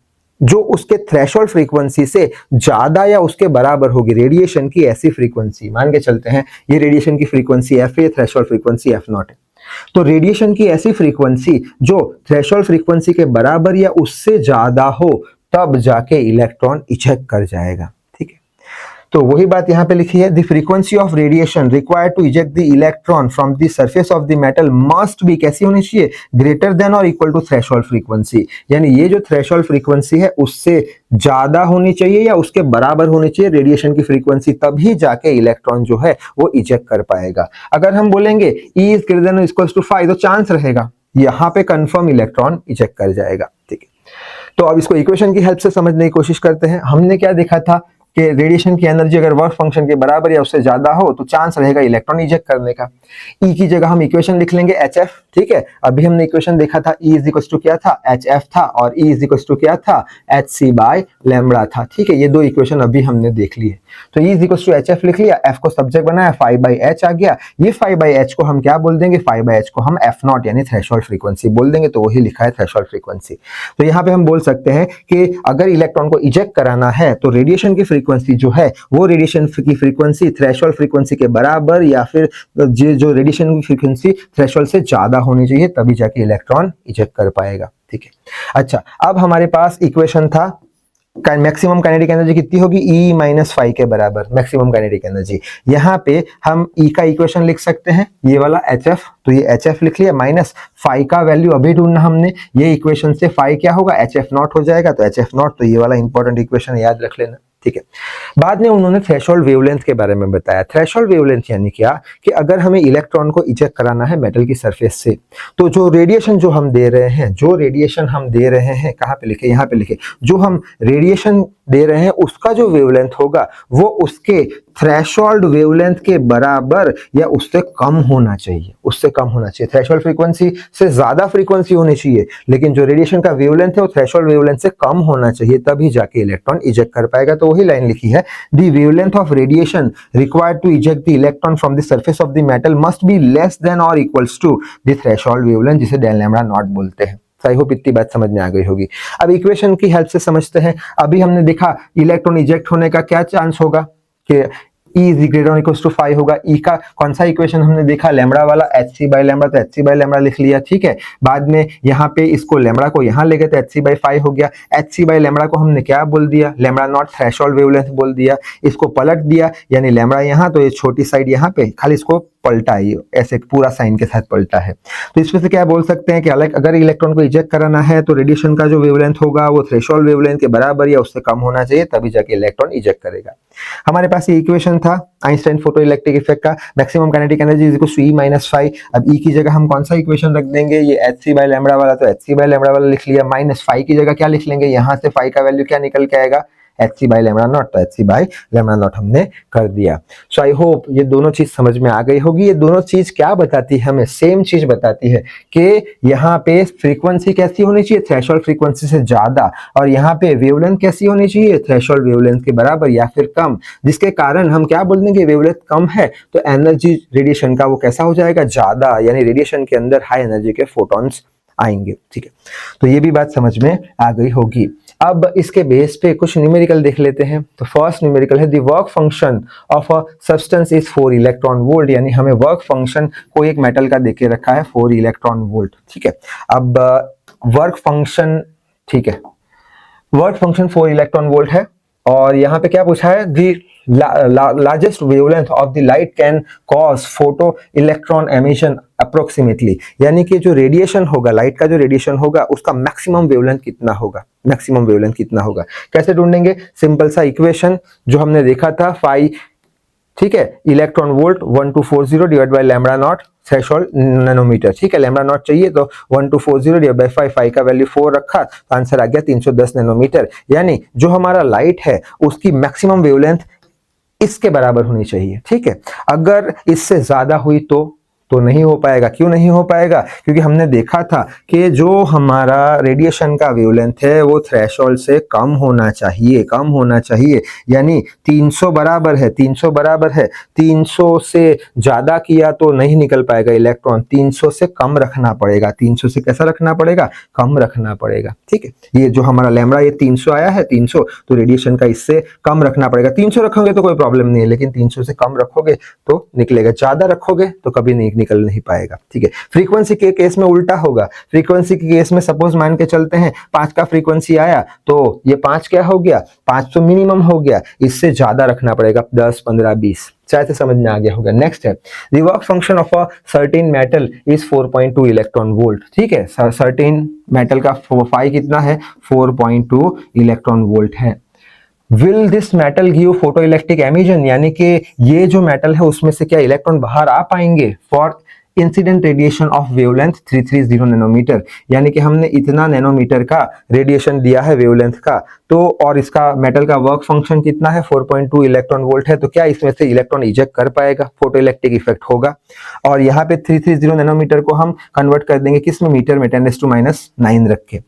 जो उसके थ्रेशोल्ड फ्रीक्वेंसी से ज्यादा या उसके बराबर होगी, रेडिएशन की ऐसी फ्रीक्वेंसी, मान के चलते हैं ये रेडिएशन की फ्रीक्वेंसी एफ है, थ्रेशोल्ड फ्रीक्वेंसी एफ नॉट है, तो रेडिएशन की ऐसी फ्रीक्वेंसी जो थ्रेशोल्ड फ्रीक्वेंसी के बराबर या उससे ज्यादा हो तब जाके इलेक्ट्रॉन इजेक्ट कर जाएगा। ठीक है, तो वही बात यहाँ पे लिखी है, the frequency of radiation required to eject the electron from the surface of the metal must be कैसी होनी चाहिए, ग्रेटर देन और इक्वल टू थ्रेशोल्ड फ्रीक्वेंसी, यानी ये जो थ्रेशोल्ड फ्रीक्वेंसी है उससे ज्यादा होनी चाहिए या उसके बराबर होनी चाहिए रेडिएशन की फ्रीक्वेंसी, तभी जाके इलेक्ट्रॉन जो है वो इजेक्ट कर पाएगा। अगर हम बोलेंगे E is greater than equal to 5 तो चांस रहेगा यहाँ पे कंफर्म इलेक्ट्रॉन इजेक्ट कर जाएगा। ठीक है, तो अब इसको इक्वेशन की हेल्प से समझने की कोशिश करते हैं। हमने क्या देखा था कि रेडिएशन की एनर्जी अगर वर्क फंक्शन के बराबर या उससे ज्यादा हो तो चांस रहेगा इलेक्ट्रॉन इजेक्ट करने का। E की जगह हम इक्वेशन लिख लेंगे HF। ठीक है, अभी हमने इक्वेशन देखा था E इज इक्वल टू क्या था, HF था, और E इज इक्वल टू क्या था, HC बाय लैम्बडा था। ठीक है, ये दो इक्वेशन अभी हमने देख ली है। तो E is equal to HF लिख लिया, F को सब्जेक्ट बनाया, 5/h आ गया। ये 5/h को हम क्या बोल देंगे, 5/h को हम F नॉट यानी थ्रेशोल्ड फ्रीक्वेंसी बोल देंगे, तो वही लिखा है थ्रेशोल्ड फ्रीक्वेंसी। तो यहाँ पे हम बोल सकते हैं कि अगर इलेक्ट्रॉन को इजेक्ट कराना है तो रेडिएशन की फ्रीक्वेंसी जो है वो रेडिएशन की फ्रीक्वेंसी थ्रेशोल्ड फ्रीक्वेंसी के बराबर या फिर जो रेडिएशन की फ्रीक्वेंसी थ्रेशोल्ड से ज्यादा होनी चाहिए, तभी जाके इलेक्ट्रॉन इजेक्ट कर पाएगा। ठीक है, अच्छा अब हमारे पास इक्वेशन था मैक्सिमम काइनेटिक एनर्जी कितनी होगी, E माइनस 5 के बराबर मैक्सिमम काइनेटिक एनर्जी। यहाँ पे हम E का इक्वेशन लिख सकते हैं, ये वाला HF, तो ये HF लिख लिया, माइनस 5 का वैल्यू अभी ढूंढना हमने, ये इक्वेशन से 5 क्या होगा, HF नॉट हो जाएगा, तो HF नॉट, तो ये वाला इंपॉर्टेंट इक्वेशन याद रख लेना। ठीक है, बाद में उन्होंने थ्रेशोल्ड वेवलेंथ के बारे में बताया। थ्रेशोल्ड वेवलेंथ यानी क्या कि अगर हमें इलेक्ट्रॉन को इजेक्ट कराना है मेटल की सरफेस से, तो जो रेडिएशन जो हम दे रहे हैं, जो रेडिएशन हम दे रहे हैं, कहाँ पे लिखे, यहाँ पे लिखे, जो हम रेडिएशन दे रहे हैं उसका जो वेवलेंथ होगा वो उसके थ्रेशोल्ड वेवलेंथ के बराबर या उससे कम होना चाहिए, उससे कम होना चाहिए। थ्रेशोल्ड फ्रीक्वेंसी से ज्यादा फ्रीक्वेंसी होनी चाहिए, लेकिन जो रेडिएशन का वेवलेंथ है वो थ्रेशोल्ड वेवलेंथ से कम होना चाहिए, तभी जाके इलेक्ट्रॉन इजेक्ट कर पाएगा। तो वही लाइन लिखी है, the wavelength of radiation required to eject the electron from the surface of the metal must be less than और equals to the threshold wavelength, जिसे डेल लैम्डा नॉट बोलते हैं। आई होप इतनी बात समझ में आ गई होगी। अब इक्वेशन की हेल्प से समझते हैं। अभी हमने देखा इलेक्ट्रॉन इजेक्ट होने का क्या चांस होगा कि E is greater than equal to 5 होगा। E का कौन सा इक्वेशन हमने देखा, लैम्बडा वाला, HC बाय लैम्बडा, तो HC बाय लैम्बडा लिख लिया। ठीक है, बाद में यहाँ पे इसको लैम्बडा को यहाँ ले गए तो HC बाय 5 हो गया। HC बाय लैम्बडा को हमने क्या बोल दिया, लैम्बडा नॉट थ्रेशोल्ड वेवलेंथ बोल दिया। इसको पलट दिया, यानी लैम्बडा यहाँ, तो ये छोटी साइड यहाँ पे, खाली इसको पलटा है, ऐसे पूरा साइन के साथ पलटा है। तो इसमें से क्या बोल सकते हैं कि अगर इलेक्ट्रॉन को इजेक्ट कराना है तो रेडिएशन का जो वेवलेंथ होगा वो थ्रेशोल्ड वेवलेंथ के बराबर या उससे कम होना चाहिए, तभी जाके इलेक्ट्रॉन इजेक्ट करेगा। हमारे पास ये इक्वेशन था आइंस्टाइन फोटो इलेक्ट्रिक इफेक्ट का, maximum kinetic energy is equal to E minus 5। अब E की जगह हम कौन सा इक्वेशन रख देंगे, ये HC बाय लैम्बडा वाला, तो HC बाय लैम्बडा वाला लिख लिया, माइनस 5 की जगह क्या लिख लेंगे, यहाँ से 5 का वैल्यू क्या निकल के आएगा, HC बाय लैम्बडा नॉट, तो HC बाय लैम्बडा नॉट हमने कर दिया। सो आई होप ये दोनों चीज समझ में आ गई होगी। ये दोनों चीज क्या बताती है हमें, सेम चीज बताती है कि यहाँ पे फ्रीक्वेंसी कैसी होनी चाहिए, थ्रेशोल्ड फ्रीक्वेंसी से ज्यादा, और यहाँ पे वेवलेंथ कैसी होनी चाहिए, थ्रेशोल्ड वेवलेंथ के बराबर या फिर कम, जिसके कारण हम क्या बोल देंगे, वेवलेंथ कम है तो एनर्जी रेडिएशन का वो कैसा हो जाएगा, ज्यादा, यानी रेडिएशन के अंदर हाई एनर्जी के फोटॉन्स आएंगे। ठीक है, तो ये भी बात समझ में आ गई होगी। अब इसके बेस पे कुछ न्यूमेरिकल देख लेते हैं। तो फर्स्ट न्यूमेरिकल है, the work function of a substance is 4 electron volt, यानी हमें वर्क फंक्शन कोई एक मेटल का देके रखा है 4 इलेक्ट्रॉन वोल्ट। ठीक है, अब वर्क फंक्शन, ठीक है, वर्क फंक्शन 4 इलेक्ट्रॉन वोल्ट है, और यहाँ पे क्या पूछा है, the largest wavelength of the light can cause photo electron emission approximately, यानी कि जो रेडिएशन होगा, लाइट का जो रेडिएशन होगा उसका मैक्सिमम वेवलेंथ कितना होगा, मैक्सिमम वेवलेंथ कितना होगा, कैसे ढूंढेंगे, सिंपल सा इक्वेशन जो हमने देखा था 5, ठीक है, electron volt 1240 divide by lambda naught threshold nanometre. ठीक है, लैम्बडा नॉट चाहिए तो 1240 डिवाइड बाय 5, 5 का वैल्यू 4 रखा तो आंसर आ गया 310 नैनोमीटर, यानी जो हमारा लाइट है उसकी मैक्सिमम वेवलेंथ इसके बराबर होनी चाहिए। ठीक है, अगर इससे ज्यादा हुई तो तो नहीं हो पाएगा। क्यों नहीं हो पाएगा? क्योंकि हमने देखा था कि जो हमारा रेडिएशन का वेवलेंथ है वो थ्रेशोल्ड से कम होना चाहिए, यानी 300 बराबर है, 300 बराबर है। 300 से ज्यादा किया तो नहीं निकल पाएगा इलेक्ट्रॉन, 300 से कम रखना पड़ेगा। 300 से कैसा रखना पड़ेगा? कम रखना पड़ेगा। ठीक है, ये जो हमारा लैम्बडा ये 300 आया है, 300, तो रेडिएशन का इससे कम रखना पड़ेगा। 300 रखोगे तो कोई प्रॉब्लम नहीं है, लेकिन 300 से कम रखोगे तो निकलेगा, ज्यादा रखोगे तो कभी निकल नहीं पाएगा। ठीक है, फ्रीक्वेंसी के केस में उल्टा होगा। फ्रीक्वेंसी के केस में सपोज मान के चलते हैं 5 का फ्रीक्वेंसी आया, तो ये 5 क्या हो गया? 5 तो मिनिमम हो गया, इससे ज्यादा रखना पड़ेगा, 10, 15, 20। शायद से समझ में आ गया होगा। नेक्स्ट है, the work function of a certain metal is 4.2 electron volt. ठीक है, सर्टेन मेटल का फाई कितना है? 4.2 इलेक्ट्रॉन वोल्ट है। Will this metal give photo electric emission, यानी कि ये जो मेटल है उसमें से क्या इलेक्ट्रॉन बाहर आ पाएंगे? For incident radiation of wavelength 330 nanometre, यानी कि हमने इतना नैनोमीटर का रेडिएशन दिया है वेवलेंथ का, तो और इसका मेटल का वर्क फंक्शन कितना है? 4.2 इलेक्ट्रॉन वोल्ट है, तो क्या इसमें से इलेक्ट्रॉन इजेक्ट कर पाएगा? फोटो इलेक्ट्रिक इफेक्ट होगा। और यहाँ पे 330 नैनोमीटर को हम कन्वर्ट कर देंगे किस में? मीटर में, 10⁻⁹ रख के।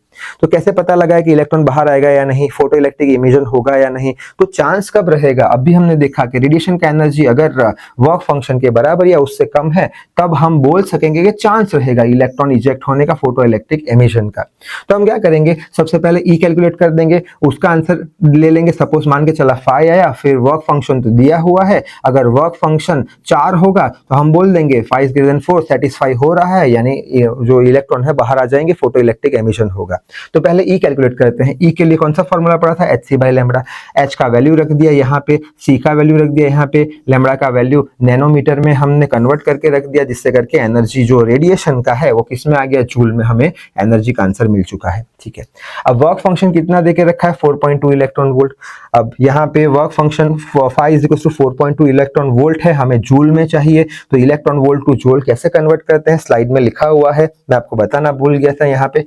तो कैसे पता लगा है कि इलेक्ट्रॉन बाहर आएगा या नहीं, फोटो इलेक्ट्रिक इमिशन होगा या नहीं? तो चांस कब रहेगा? अभी हमने देखा कि रेडिएशन का एनर्जी अगर वर्क फंक्शन के बराबर या उससे कम है, तब हम बोल सकेंगे कि चांस रहेगा इलेक्ट्रॉन इजेक्ट होने का, फोटो इलेक्ट्रिक एमिशन का। तो हम क्या करेंगे? सबसे पहले ई कैलकुलेट कर देंगे, उसका आंसर ले लेंगे। सपोज मान के चला फाई आया, फिर वर्क फंक्शन तो दिया हुआ है, अगर वर्क फंक्शन 4 होगा तो हम बोल देंगे 5 4 सेटिस्फाई हो रहा है, यानी जो इलेक्ट्रॉन है बाहर आ जाएंगे, फोटो इलेक्ट्रिक एमिशन होगा। तो पहले ई कैलकुलेट करते हैं। ई के लिए कौन सा फॉर्मूला पड़ा था? hc/λ। एच का वैल्यू रख दिया यहाँ पे, सी का वैल्यू रख दिया यहाँ पे, लैम्बडा का वैल्यू नैनोमीटर में हमने कन्वर्ट करके रख दिया, जिससे करके एनर्जी जो रेडिएशन का है वो किस में आ गया? जूल में हमें एनर्जी का आंसर मिल चुका है। ठीक है, अब वर्क फंक्शन कितना देके रखा है? 4.2 इलेक्ट्रॉन वोल्ट। अब यहाँ पे work function phi is equal to 4.2 electron volt है, हमें जूल में चाहिए, तो इलेक्ट्रॉन वोल्ट टू जूल कैसे कन्वर्ट करते हैं? स्लाइड में लिखा हुआ है, मैं आपको बताना भूल गया था। यहाँ पे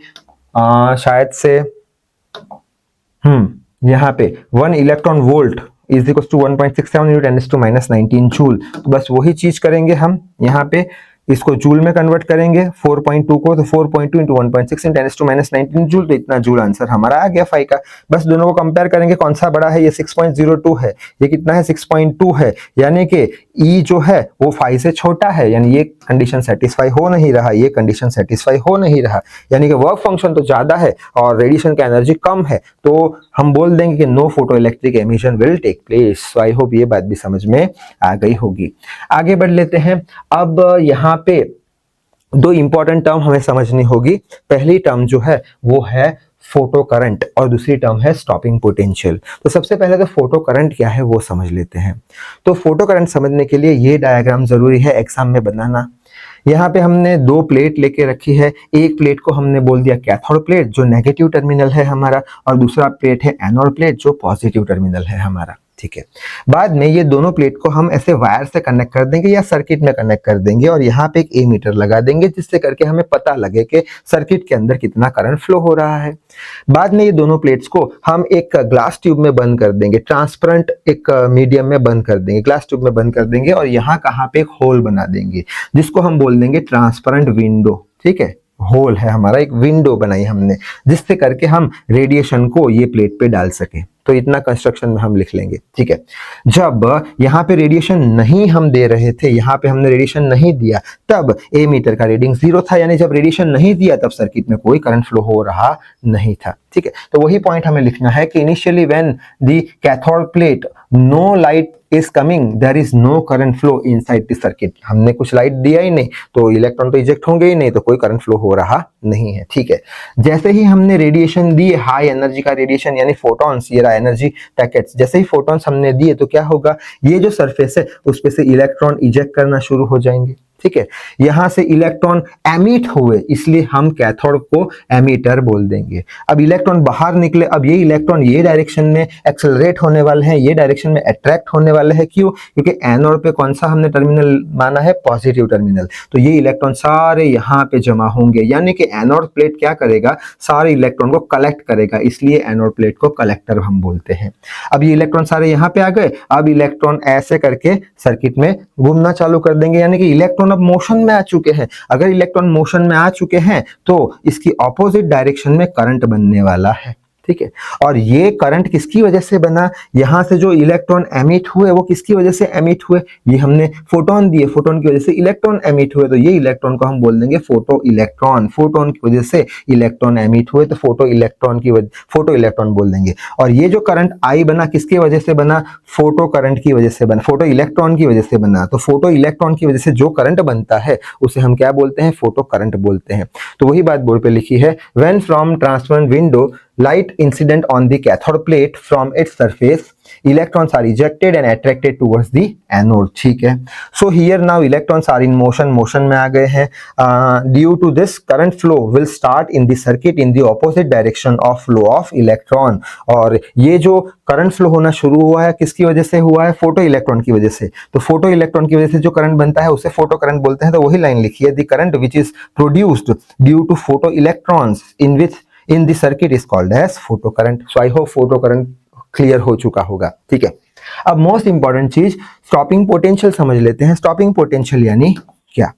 शायद से यहाँ पे 1 electron volt is equal to 1.67 into 10⁻⁹ joule. तो बस वही चीज करेंगे हम, यहाँ पे इसको जूल में कन्वर्ट करेंगे 4.2 को, तो 4.2 into 1.6 into 10⁻⁹ जूल, तो इतना जूल आंसर हमारा आ गया फाई का। बस दोनों को कंपेयर करेंगे, कौन सा बड़ा है? ये 6.02 है, ये कितना है? 6.2 है, यानी कि ई जो है वो फाई से छोटा है, यानी ये कंडीशन सेटिस्फाई हो नहीं रहा, ये कंडीशन सेटिस्फाई हो नहीं रहा, यानी कि वर्क फंक्शन तो ज्यादा है और रेडिएशन का एनर्जी कम है, तो हम बोल देंगे कि no photoelectric emission will take place. So I hope ये बात भी समझ में आ गई होगी। आगे बढ़ लेते हैं। अब यहाँ पे 2 इंपॉर्टेंट टर्म हमें समझनी होगी। पहली टर्म जो है वो है फोटो करंट और दूसरी टर्म है स्टॉपिंग पोटेंशियल। तो सबसे पहले तो फोटो करंट क्या है वो समझ लेते हैं। तो फोटो करंट समझने के लिए ये डायग्राम जरूरी है एग्जाम में बनाना। यहाँ पे हमने 2 प्लेट लेके रखी है, एक प्लेट को हमने बोल दिया कैथोड प्लेट जो नेगेटिव टर्मिनल है हमारा, और दूसरा प्लेट है एनोड प्लेट जो पॉजिटिव टर्मिनल है हमारा। ठीक है, बाद में ये दोनों प्लेट को हम ऐसे वायर से कनेक्ट कर देंगे या सर्किट में कनेक्ट कर देंगे, और यहाँ पे एक एमीटर लगा देंगे जिससे करके हमें पता लगे कि सर्किट के अंदर कितना करंट फ्लो हो रहा है। बाद में ये दोनों प्लेट्स को हम एक ग्लास ट्यूब में बंद कर देंगे, ट्रांसपेरेंट एक मीडियम में बंद कर देंगे, ग्लास ट्यूब में बंद कर देंगे, और यहाँ कहाँ पे एक होल बना देंगे जिसको हम बोल देंगे ट्रांसपेरेंट विंडो। ठीक है, होल है हमारा, एक विंडो बनाई हमने जिससे करके हम रेडिएशन को ये प्लेट पे डाल सके। तो इतना कंस्ट्रक्शन में हम लिख लेंगे। ठीक है, जब यहाँ पे रेडिएशन नहीं हम दे रहे थे, यहाँ पे हमने रेडिएशन नहीं दिया, तब एमीटर का रीडिंग 0 था, यानी जब रेडिएशन नहीं दिया तब सर्किट में कोई करंट फ्लो हो रहा नहीं था। ठीक है, तो वही पॉइंट हमें लिखना है कि initially when the cathode plate no light is coming there is no current flow inside the circuit. हमने कुछ लाइट दिया ही नहीं तो इलेक्ट्रॉन तो इजेक्ट होंगे ही नहीं, तो कोई करंट फ्लो हो रहा नहीं है। ठीक है, जैसे ही हमने रेडिएशन दिए, हाई एनर्जी का रेडिएशन यानी फोटॉन्स, ये रहा एनर्जी पैकेट्स, जैसे ही फोटॉन्स हमने दिए तो क्या होगा? ये जो सरफेस है उस पे से इलेक्ट्रॉन इजेक्ट करना शुरू हो जाएंगे। ठीक है, यहां से इलेक्ट्रॉन एमिट हुए, इसलिए हम कैथोड को एमिटर बोल देंगे। अब इलेक्ट्रॉन बाहर निकले, अब ये इलेक्ट्रॉन ये डायरेक्शन में एक्सेलरेट होने वाले हैं, ये डायरेक्शन में अट्रैक्ट होने वाले हैं। क्यों? क्योंकि एनोड पे कौन सा हमने टर्मिनल माना है? Positive terminal. तो ये इलेक्ट्रॉन सारे यहाँ पे जमा होंगे, यानी कि एनोड प्लेट क्या करेगा? सारे इलेक्ट्रॉन को कलेक्ट करेगा, इसलिए एनोड प्लेट को कलेक्टर हम बोलते हैं। अब ये इलेक्ट्रॉन सारे यहाँ पे आ गए, अब इलेक्ट्रॉन ऐसे करके सर्किट में घूमना चालू कर देंगे, यानी कि इलेक्ट्रॉन इलेक्ट्रॉन अब मोशन में आ चुके हैं। अगर इलेक्ट्रॉन मोशन में आ चुके हैं तो इसकी ऑपोजिट डायरेक्शन में करंट बनने वाला है, ठीक है। और ये करंट किसकी वजह से बना, यहां से जो इलेक्ट्रॉन एमिट हुए वो किसकी वजह से एमिट हुए, ये हमने फोटोन दिए, फोटोन की वजह से इलेक्ट्रॉन एमिट हुए, तो ये इलेक्ट्रॉन को हम बोल देंगे फोटो इलेक्ट्रॉन। फोटोन की वजह से इलेक्ट्रॉन एमिट हुए तो फोटो इलेक्ट्रॉन बोल देंगे। और ये जो करंट आई बना किसकी वजह से बना, फोटो करंट की वजह से बना, फोटो इलेक्ट्रॉन की वजह से बना। तो फोटो इलेक्ट्रॉन की वजह से जो करंट बनता है उसे हम क्या बोलते हैं, फोटो करंट बोलते हैं। तो वही बात बोर्ड पे लिखी है, when from transparent window light incident on the cathode plate from its surface, electrons are ejected and attracted towards the anode, ठीक है। So here now electrons are in motion में आ गए हैं। Due to this current flow will start in the circuit in the opposite direction of flow of electron। और ये जो current flow होना शुरू हुआ है किसकी वजह से हुआ है, फोटो इलेक्ट्रॉन की वजह से। तो फोटो इलेक्ट्रॉन की वजह से जो करंट बनता है उसे फोटो करंट बोलते हैं। तो वही लाइन लिखी है, the current which is produced due to photoelectrons in the circuit is called as photo current। So I hope photo current clear हो चुका होगा, ठीक है। अब मोस्ट इंपॉर्टेंट चीज स्टॉपिंग पोटेंशियल समझ लेते हैं। स्टॉपिंग पोटेंशियल यानी क्या,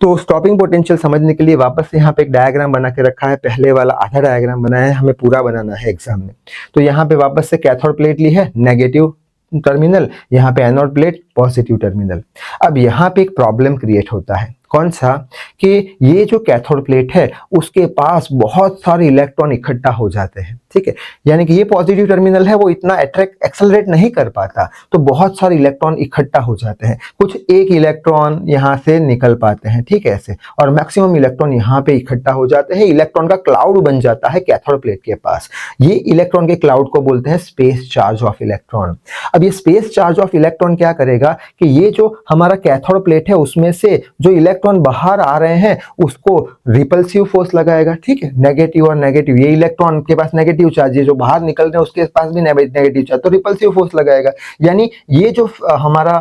तो स्टॉपिंग पोटेंशियल समझने के लिए वापस से यहाँ पे एक डायग्राम बना के रखा है। पहले वाला आधा डायग्राम बनाया है, हमें पूरा बनाना है एग्जाम में। तो यहाँ पे वापस से कैथोड प्लेट ली है, नेगेटिव टर्मिनल, यहाँ पे एनोड प्लेट पॉजिटिव टर्मिनल। अब यहाँ पे एक प्रॉब्लम क्रिएट होता है, कौन सा, कि ये जो कैथोड प्लेट है उसके पास बहुत सारे इलेक्ट्रॉन इकट्ठा हो जाते हैं, ठीक है। यानी कि ये पॉजिटिव टर्मिनल है, वो इतना एक्सेलरेट नहीं कर पाता, तो बहुत सारे इलेक्ट्रॉन इकट्ठा हो जाते हैं। कुछ एक इलेक्ट्रॉन यहाँ से निकल पाते हैं, ठीक है, ऐसे, और मैक्सिमम इलेक्ट्रॉन यहाँ पे इकट्ठा हो जाते हैं। इलेक्ट्रॉन का क्लाउड बन जाता है कैथोड प्लेट के पास। ये इलेक्ट्रॉन के क्लाउड को बोलते हैं स्पेस चार्ज ऑफ इलेक्ट्रॉन। अब ये स्पेस चार्ज ऑफ इलेक्ट्रॉन क्या करेगा कि ये जो हमारा कैथोड प्लेट है उसमें से जो इलेक्ट्रॉन बाहर आ रहे हैं उसको रिपल्सिव फोर्स लगाएगा, ठीक है। नेगेटिव और नेगेटिव, ये इलेक्ट्रॉन के पास नेगेटिव चार्ज है, जो बाहर निकल रहे हैं उसके पास भी नेगेटिव चार्ज, तो रिपल्सिव फोर्स लगाएगा। यानी ये जो हमारा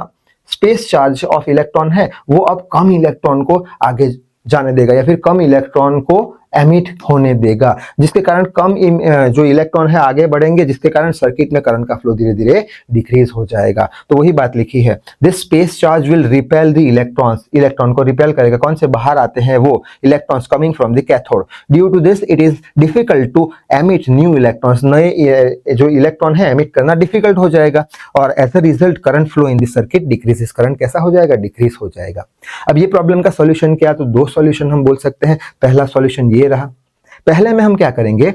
स्पेस चार्ज ऑफ इलेक्ट्रॉन है वो अब कम इलेक्ट्रॉन को आगे जाने देगा या फिर कम इलेक्ट्रॉन को एमिट होने देगा, जिसके कारण कम जो इलेक्ट्रॉन है आगे बढ़ेंगे, जिसके कारण सर्किट में करंट का फ्लो धीरे धीरे डिक्रीज हो जाएगा। तो वही बात लिखी है, this space charge will repel the electrons, electron को रिपेल करेगा। कौन से बाहर आते हैं, वो electrons coming from the cathode. Due to this it is difficult to emit new electrons, नए जो इलेक्ट्रॉन है एमिट करना डिफिकल्ट हो जाएगा, और as a result current flow in the circuit decreases, current कैसा हो जाएगा, डिक्रीज हो जाएगा। अब ये प्रॉब्लम का सॉल्यूशन क्या, तो दो सॉल्यूशन हम बोल सकते हैं। पहला सॉल्यूशन ये रहा, पहले में हम क्या करेंगे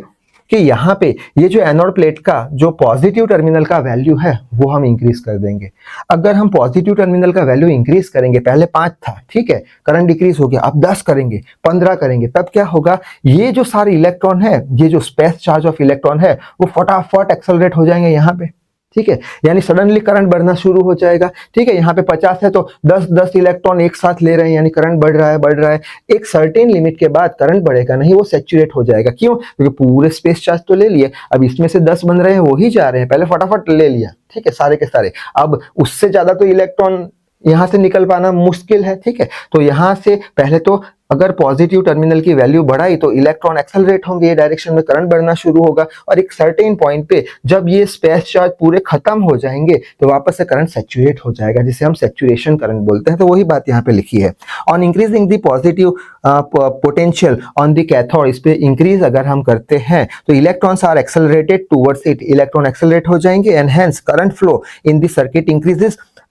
कि यहाँ पे ये जो एनोड प्लेट का जो पॉजिटिव टर्मिनल का वैल्यू है वो हम इंक्रीज कर देंगे। अगर हम पॉजिटिव टर्मिनल का वैल्यू इंक्रीज करेंगे, पहले 5 था, ठीक है, करंट डिक्रीज हो गया, अब 10 करेंगे, 15 करेंगे, तब क्या होगा, ये जो सारे इलेक्ट्रॉन है, ये जो स्पेस चार्ज ऑफ इलेक्ट्रॉन है वो फटाफट एक्सेलरेट हो जाएंगे यहाँ पे, ठीक है। यानी सडनली करंट बढ़ना शुरू हो जाएगा, ठीक है। यहाँ पे 50 है तो 10 इलेक्ट्रॉन एक साथ ले रहे हैं, यानी करंट बढ़ रहा है। एक सर्टेन लिमिट के बाद करंट बढ़ेगा नहीं, वो सैचुरेट हो जाएगा। क्यों, क्योंकि पूरे स्पेस चार्ज तो ले लिए, अब इसमें से 10 बन रहे हैं, वो ही जा रहे हैं, पहले फटाफट ले लिया, ठीक है, सारे के सारे। अब उससे ज्यादा तो इलेक्ट्रॉन यहां से निकल पाना मुश्किल है, ठीक है। तो यहां से पहले तो अगर पॉजिटिव टर्मिनल की वैल्यू बढ़ाई तो इलेक्ट्रॉन एक्सेलरेट होंगे, ये डायरेक्शन में करंट बढ़ना शुरू होगा, और एक सर्टेन पॉइंट पे जब ये स्पेस चार्ज पूरे खत्म हो जाएंगे तो वापस से करंट सैचुरेट हो जाएगा, जिसे हम सैचुरेशन करंट बोलते हैं। तो वही बात यहाँ पे लिखी है, on increasing the positive potential on the cathode, इस पे इंक्रीज अगर हम करते हैं तो electrons are accelerated towards it, electron accelerate हो जाएंगे, and hence current flow in the circuit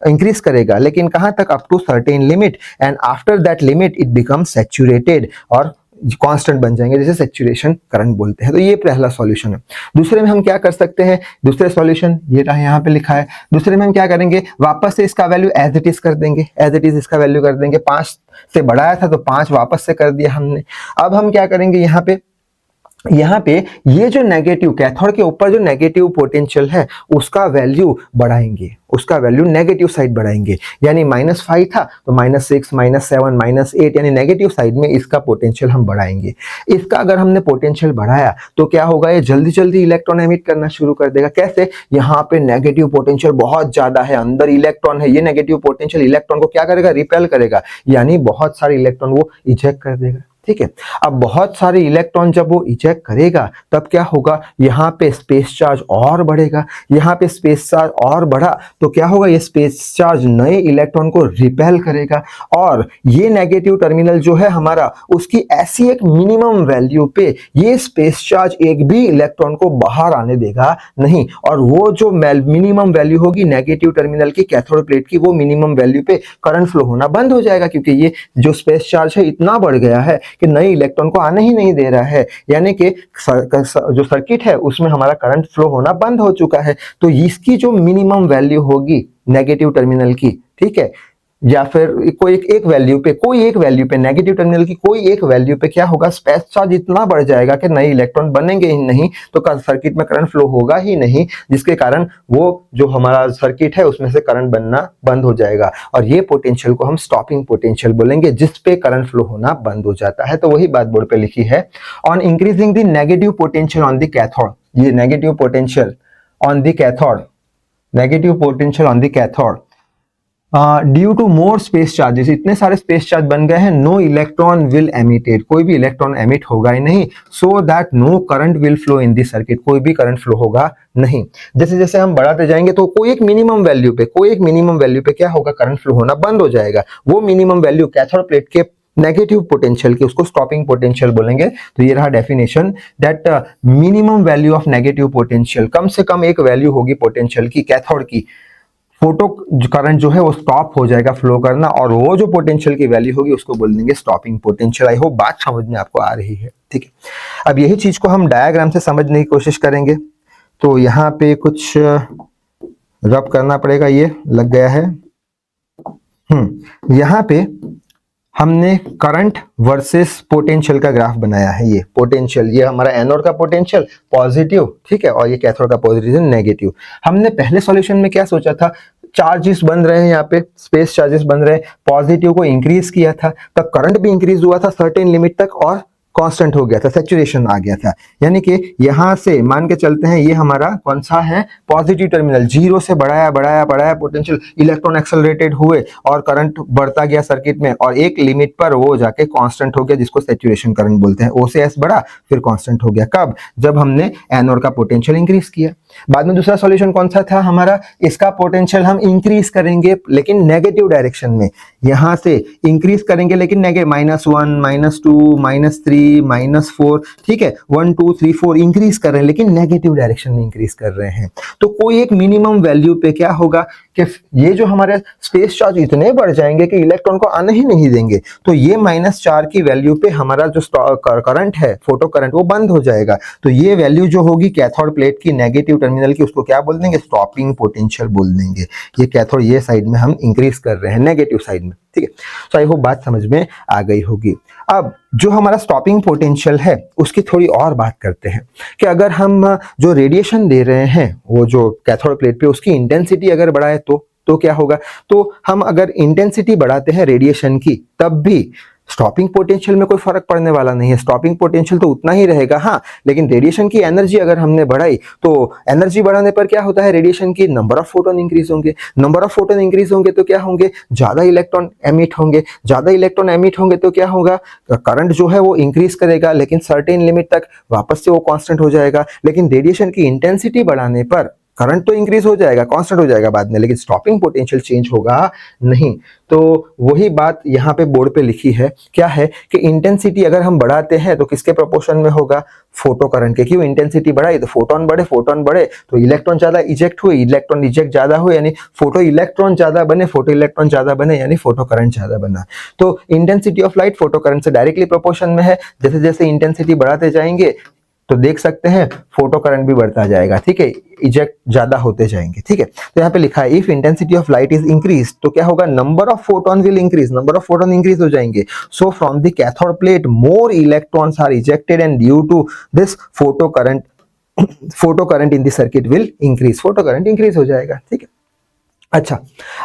increase करेगा, लेकिन कहां तक, up to certain limit, and after that limit it becomes saturated और कांस्टेंट बन जाएंगे, जैसे सैचुरेशन करंट बोलते हैं। तो ये पहला सॉल्यूशन है। दूसरे में हम क्या कर सकते हैं, दूसरे सॉल्यूशन ये रहा, यहाँ पे लिखा है। दूसरे में हम क्या करेंगे, वापस से इसका वैल्यू एज इट इज कर देंगे, एज इट इज इसका वैल्यू कर देंगे। 5 से बढ़ाया था तो 5 वापस से कर दिया हमने। अब हम क्या करेंगे, यहाँ पे ये जो नेगेटिव कैथोड के ऊपर जो नेगेटिव पोटेंशियल है उसका वैल्यू बढ़ाएंगे, उसका वैल्यू नेगेटिव साइड बढ़ाएंगे। यानी -5 था तो -6, -7, -8, यानी नेगेटिव साइड में इसका पोटेंशियल हम बढ़ाएंगे। इसका अगर हमने पोटेंशियल बढ़ाया तो क्या होगा, ये जल्दी जल्दी इलेक्ट्रॉन एमिट करना शुरू कर देगा। कैसे, यहाँ पे नेगेटिव पोटेंशियल बहुत ज्यादा है, अंदर इलेक्ट्रॉन है, ये नेगेटिव पोटेंशियल इलेक्ट्रॉन को क्या करेगा, रिपेल करेगा, यानी बहुत सारे इलेक्ट्रॉन वो इजेक्ट कर देगा, ठीक है। अब बहुत सारे इलेक्ट्रॉन जब वो इजेक्ट करेगा तब क्या होगा, यहाँ पे स्पेस चार्ज और बढ़ेगा, यहाँ पे स्पेस चार्ज और बढ़ा तो क्या होगा, ये स्पेस चार्ज नए इलेक्ट्रॉन को रिपेल करेगा और ये नेगेटिव टर्मिनल जो है हमारा, उसकी ऐसी एक मिनिमम वैल्यू पे ये स्पेस चार्ज एक भी इलेक्ट्रॉन को बाहर आने देगा नहीं, और वो जो मिनिमम वैल्यू होगी नेगेटिव टर्मिनल की कैथोड प्लेट की, वो मिनिमम वैल्यू पे करंट फ्लो होना बंद हो जाएगा, क्योंकि ये जो स्पेस चार्ज है इतना बढ़ गया है कि नए इलेक्ट्रॉन को आने ही नहीं दे रहा है, यानी कि जो सर्किट है उसमें हमारा करंट फ्लो होना बंद हो चुका है। तो इसकी जो मिनिमम वैल्यू होगी नेगेटिव टर्मिनल की, ठीक है, या फिर कोई एक वैल्यू पे, कोई एक वैल्यू पे, नेगेटिव टर्मिनल की कोई एक वैल्यू पे क्या होगा, स्पेस चार्ज इतना बढ़ जाएगा कि नए इलेक्ट्रॉन बनेंगे ही नहीं, तो सर्किट में करंट फ्लो होगा ही नहीं, जिसके कारण वो जो हमारा सर्किट है उसमें से करंट बनना बंद हो जाएगा, और ये पोटेंशियल को हम स्टॉपिंग पोटेंशियल बोलेंगे, जिस पे करंट फ्लो होना बंद हो जाता है। तो वही बात बोर्ड पे लिखी है, on increasing the negative potential on the cathode, ये negative potential on the cathode, negative potential on the cathode due to more space charges, इतने सारे स्पेस चार्ज बन गए हैं, नो इलेक्ट्रॉन विल एमिटेड, कोई भी इलेक्ट्रॉन एमिट होगा ही नहीं, so that no current will flow in this circuit, कोई भी करंट फ्लो होगा नहीं। जैसे जैसे हम बढ़ाते जाएंगे तो कोई एक मिनिमम वैल्यू पे क्या होगा, करंट फ्लो होना बंद हो जाएगा। वो मिनिमम वैल्यू कैथोड प्लेट के नेगेटिव पोटेंशियल की, उसको स्टॉपिंग पोटेंशियल बोलेंगे। तो ये रहा definition, that minimum value of negative potential, कम से कम एक वैल्यू होगी पोटेंशियल की कैथोड की, फोटो करंट जो है वो स्टॉप हो जाएगा फ्लो करना, और वो जो पोटेंशियल की वैल्यू होगी उसको बोल देंगे स्टॉपिंग पोटेंशियल। आई होप बात समझ में आपको आ रही है, ठीक है। अब यही चीज को हम डायग्राम से समझने की कोशिश करेंगे। तो यहाँ पे कुछ रब करना पड़ेगा, ये लग गया है। यहाँ पे हमने करंट वर्सेस पोटेंशियल का ग्राफ बनाया है। ये पोटेंशियल, ये हमारा एनोड का पोटेंशियल पॉजिटिव, ठीक है, और ये कैथोड का पॉजिटिव नेगेटिव। हमने पहले सॉल्यूशन में क्या सोचा था, चार्जेस बन रहे हैं, यहाँ पे स्पेस चार्जेस बन रहे हैं, पॉजिटिव को इंक्रीज किया था, तब करंट भी इंक्रीज हुआ था सर्टेन लिमिट तक और कांस्टेंट हो गया था, सैचुरेशन आ गया था। यानी कि यहां से मान के चलते हैं, ये हमारा कौन सा है, पॉजिटिव टर्मिनल, जीरो से बढ़ाया पोटेंशियल, इलेक्ट्रॉन एक्सेलरेटेड हुए और करंट बढ़ता गया सर्किट में, और एक लिमिट पर वो जाके कांस्टेंट हो गया, जिसको सैचुरेशन करंट बोलते हैं। ओ से एस बढ़ा फिर कांस्टेंट हो गया, कब, जब हमने एनोड का पोटेंशियल इंक्रीज किया। बाद में दूसरा सॉल्यूशन कौन सा था हमारा, इसका पोटेंशियल हम इंक्रीज करेंगे लेकिन नेगेटिव डायरेक्शन में, यहां से इंक्रीज करेंगे लेकिन नेगेटिव, -1 -2 -3 -4, ठीक है, 1 2 3 4 इंक्रीज कर रहे हैं लेकिन नेगेटिव डायरेक्शन में इंक्रीज कर रहे हैं। तो कोई एक मिनिमम वैल्यू पे क्या होगा कि ये जो हमारे स्पेस चार्ज इतने बढ़ जाएंगे कि इलेक्ट्रॉन को आने ही नहीं देंगे, तो ये -4 की वैल्यू पे हमारा जो करंट है, फोटो करंट, वो बंद हो जाएगा। तो ये वैल्यू जो होगी कैथोड प्लेट की नेगेटिव टर्मिनल की, उसको क्या बोल देंगे, स्टॉपिंग पोटेंशियल बोल देंगे। ये कैथोड ये साइड में हम इंक्रीज कर रहे हैं, नेगेटिव साइड में, ठीक है। तो आई होप बात समझ में आ गई होगी। अब जो हमारा स्टॉपिंग पोटेंशियल है उसकी थोड़ी और बात करते हैं कि अगर हम जो रेडिएशन दे रहे हैं वो जो कैथोड प्लेट पे, उसकी इंटेंसिटी अगर बढ़ाए तो क्या होगा, तो हम अगर इंटेंसिटी बढ़ाते हैं रेडिएशन की, तब भी स्टॉपिंग पोटेंशियल में कोई फर्क पड़ने वाला नहीं है, स्टॉपिंग पोटेंशियल तो उतना ही रहेगा। हाँ, लेकिन रेडिएशन की एनर्जी अगर हमने बढ़ाई तो एनर्जी बढ़ाने पर क्या होता है, रेडिएशन की नंबर ऑफ फोटोन इंक्रीज होंगे, नंबर ऑफ फोटोन इंक्रीज होंगे तो क्या होंगे, ज्यादा इलेक्ट्रॉन एमिट होंगे, ज्यादा इलेक्ट्रॉन एमिट होंगे तो क्या होगा, करंट जो है वो इंक्रीज करेगा लेकिन सर्टेन लिमिट तक वापस से वो कांस्टेंट हो जाएगा। लेकिन रेडिएशन की इंटेंसिटी बढ़ाने पर करंट तो इंक्रीज हो जाएगा, कांस्टेंट हो जाएगा बाद में, लेकिन स्टॉपिंग पोटेंशियल चेंज होगा नहीं। तो वही बात यहाँ पे बोर्ड पे लिखी है, क्या है कि इंटेंसिटी अगर हम बढ़ाते हैं तो किसके प्रोपोर्शन में होगा, फोटो करंट के। क्यों, इंटेंसिटी बढ़ाई तो फोटोन बढ़े तो इलेक्ट्रॉन ज्यादा इजेक्ट हुए, इलेक्ट्रॉन इजेक्ट ज्यादा हुए यानी फोटो इलेक्ट्रॉन ज्यादा बने यानी फोटो करंट ज्यादा बना। तो intensity of light photo current से डायरेक्टली प्रोपोर्शन में है। जैसे जैसे इंटेंसिटी बढ़ाते जाएंगे तो देख सकते हैं फोटो करंट भी बढ़ता जाएगा, ठीक है, इजेक्ट ज्यादा होते जाएंगे, ठीक है। तो यहाँ पे लिखा है if intensity of light is increase, तो क्या होगा, number of photon will increase, number of photon increase हो जाएंगे। So from the cathode plate more electrons are ejected and due to this photo current in the circuit will increase, photo current increase हो जाएगा, ठीक है। अच्छा,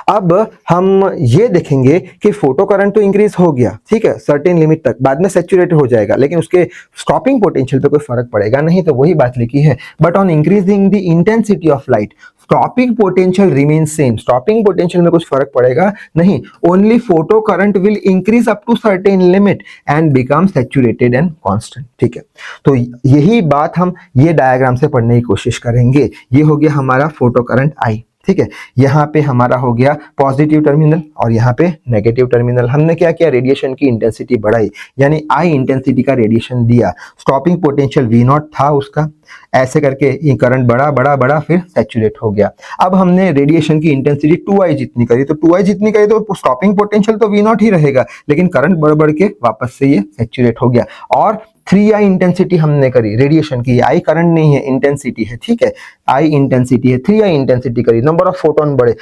अब हम ये देखेंगे कि फोटो करंट तो इंक्रीज हो गया, ठीक है, सर्टेन लिमिट तक, बाद में सैचुरेटेड हो जाएगा, लेकिन उसके स्टॉपिंग पोटेंशियल पे कोई फर्क पड़ेगा नहीं, तो वही बात लिखी है। But on increasing the intensity of light stopping potential remain same. Stopping potential में कुछ फर्क पड़ेगा नहीं, only photo current will increase up to certain limit and become saturated and constant, ठीक है। तो यही बात हम ये डायग्राम से पढ़ने की कोशिश करेंगे। ये हो गया हमारा फोटो करंट आई, ठीक है। यहाँ पे हमारा हो गया पॉजिटिव टर्मिनल और यहाँ पे नेगेटिव टर्मिनल। हमने क्या किया, रेडिएशन की इंटेंसिटी बढ़ाई, यानी आई इंटेंसिटी का रेडिएशन दिया। स्टॉपिंग पोटेंशियल वी नॉट था उसका, ऐसे करके ये करंट बढ़ा बढ़ा बढ़ा फिर सैचुरेट हो गया। अब हमने रेडिएशन की इंटेंसिटी 2i जितनी करी, तो 2i जितनी करी तो स्टॉपिंग पोटेंशियल तो वी नॉट ही रहेगा, लेकिन करंट बढ़ बढ़ के वापस से ये सैचुरेट हो गया। और 3i इंटेंसिटी हमने करी रेडिएशन की, आई करंट नहीं है, इंटेंसिटी है, ठीक है, आई इंटेंसिटी है, 3i इंटेंसिटी करी, नंबर ऑफ फोटोन बढ़े,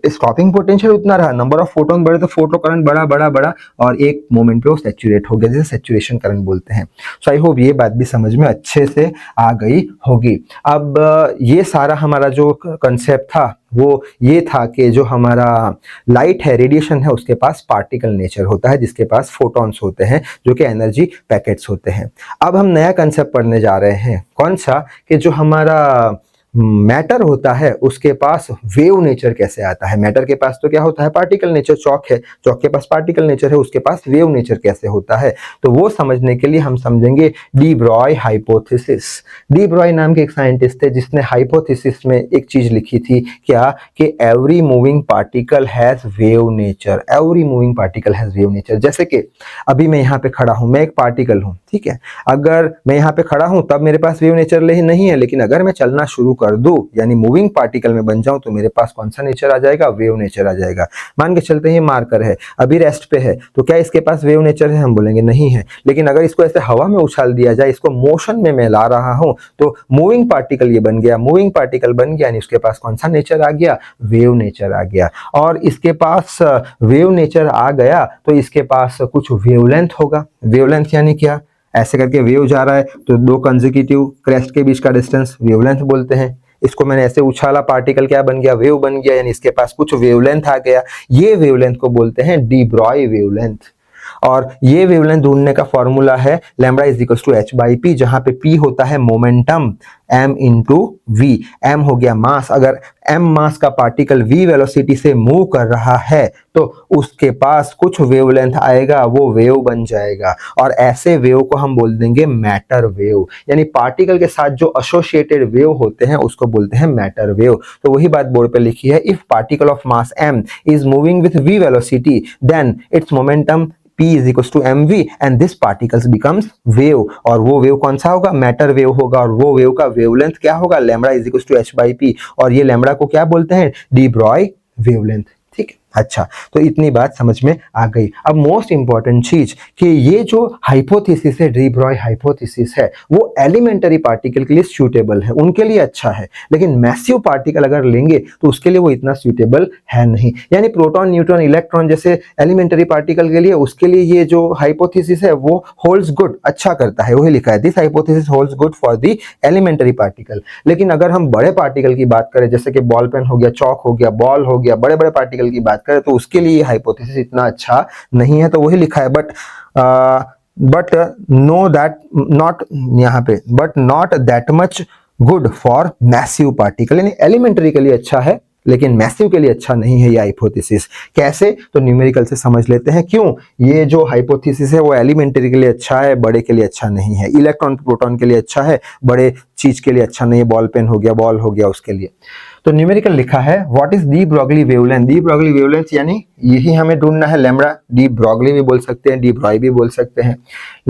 स्टॉपिंग पोटेंशियल उतना रहा, नंबर ऑफ फोटोन बढ़े तो फोटो करंट बढ़ा बढ़ा बढ़ा और एक मोमेंट पे वो सैचुरेट हो गया, जिसे सैचुरेशन करंट बोलते हैं। सो आई होप ये बात भी समझ में अच्छे से आ गई होगी। अब ये सारा हमारा जो कंसेप्ट था वो ये था कि जो हमारा लाइट है, रेडिएशन है, उसके पास पार्टिकल नेचर होता है, जिसके पास फोटॉन्स होते हैं जो कि एनर्जी पैकेट्स होते हैं। अब हम नया कंसेप्ट पढ़ने जा रहे हैं, कौन सा, कि जो हमारा मैटर होता है उसके पास वेव नेचर कैसे आता है। मैटर के पास तो क्या होता है, पार्टिकल नेचर, चौक है, चौक के पास पार्टिकल नेचर है, उसके पास वेव नेचर कैसे होता है। तो वो समझने के लिए हम समझेंगे D Broglie hypothesis. D Broglie नाम के एक साइंटिस्ट थे जिसने हाइपोथेसिस में एक चीज लिखी थी, क्या, कि every moving particle has wave nature. Every moving particle has wave nature. जैसे कि अभी मैं यहाँ पे खड़ा हूँ, मैं एक पार्टिकल हूँ, ठीक है, अगर मैं यहाँ पे खड़ा हूँ तब मेरे पास वेव नेचर नहीं है, लेकिन अगर मैं चलना शुरू कर दूं, यानी मूविंग पार्टिकल में बन जाऊं, तो मेरे पास कौन सा नेचर आ जाएगा, वेव नेचर आ जाएगा। मान के चलते हैं मार्कर है, अभी रेस्ट पे है, तो क्या इसके पास वेव नेचर है, हम बोलेंगे नहीं है। लेकिन अगर इसको ऐसे हवा में उछाल दिया जाए, इसको मोशन में मैं ला रहा हूं, तो मूविंग पार्टिकल ये बन गया, मूविंग पार्टिकल बन गया, यानी उसके पास कौन सा नेचर आ गया, वेव नेचर आ गया। और इसके पास वेव नेचर आ गया तो इसके पास कुछ वेवलेंथ होगा। वेवलेंथ यानी क्या, ऐसे करके वेव जा रहा है तो दो कंसेक्यूटिव क्रेस्ट के बीच का डिस्टेंस वेवलेंथ बोलते हैं। इसको मैंने ऐसे उछाला, पार्टिकल क्या बन गया, वेव बन गया, यानी इसके पास कुछ वेवलेंथ आ गया। ये वेवलेंथ को बोलते हैं डी ब्रॉय वेवलेंथ। और ये वेवलेंथ ढूंढने का फॉर्मूला है lambda is equal to h by p, जहां पे p होता है momentum, m into v. m हो गया मास, अगर m मास का पार्टिकल v वेलोसिटी से मूव कर रहा है तो उसके पास कुछ वेवलेंथ आएगा, वो वेव बन जाएगा। और ऐसे वेव को हम बोल देंगे मैटर वेव, यानी पार्टिकल के साथ जो एसोसिएटेड वेव होते हैं उसको बोलते हैं मैटर वेव। तो वही बात बोर्ड पे लिखी है, if particle of mass m is moving with v velocity then its momentum P is equals to mv and this particles becomes wave। और वो वेव कौन सा होगा, मैटर वेव होगा, और वो वेव का वेवलेंथ क्या होगा, lambda is equal to h by p. और ये लैम्बडा को क्या बोलते हैं, डी ब्रॉय वेवलेंथ, ठीक है। अच्छा, तो इतनी बात समझ में आ गई। अब मोस्ट इंपॉर्टेंट चीज कि ये जो हाइपोथेसिस है, डी ब्रॉय हाइपोथेसिस है, वो एलिमेंटरी पार्टिकल के लिए सूटेबल है, उनके लिए अच्छा है। लेकिन मैसिव पार्टिकल अगर लेंगे तो उसके लिए वो इतना सूटेबल है नहीं। यानी प्रोटॉन, न्यूट्रॉन, इलेक्ट्रॉन जैसे एलिमेंटरी पार्टिकल के लिए, उसके लिए ये जो हाइपोथेसिस है वो होल्ड्स गुड, अच्छा करता है, वही लिखा है, this hypothesis holds good for the elementary particle. लेकिन अगर हम बड़े पार्टिकल की बात करें, जैसे कि बॉल पेन हो गया, चौक हो गया, बॉल हो गया, बड़े बड़े पार्टिकल की बात करें, तो उसके लिए हाइपोथेसिस इतना अच्छा नहीं है। तो वही लिखा है, बट नो दैट नॉट, यहाँ पे but not that much good for massive particle, यानी एलिमेंटरी के लिए अच्छा है लेकिन मैसिव के लिए अच्छा नहीं है ये हाइपोथेसिस। कैसे, तो न्यूमेरिकल से समझ लेते हैं क्यों। ये जो हाइपोथेसिस है वो एलिमेंटरी के लिए अच्छा है, बड़े के लिए अच्छा नहीं है। इलेक्ट्रॉन प्रोटॉन के लिए अच्छा है, बड़े चीज के लिए अच्छा नहीं है, बॉल पेन हो गया, बॉल हो गया, उसके लिए। तो न्यूमेरिकल लिखा है, what is de Broglie wavelength. De Broglie wavelength यानी यही हमें ढूंढना है, लैम्बडा, डी ब्रॉगली भी बोल सकते हैं, डी ब्रॉय भी बोल सकते हैं।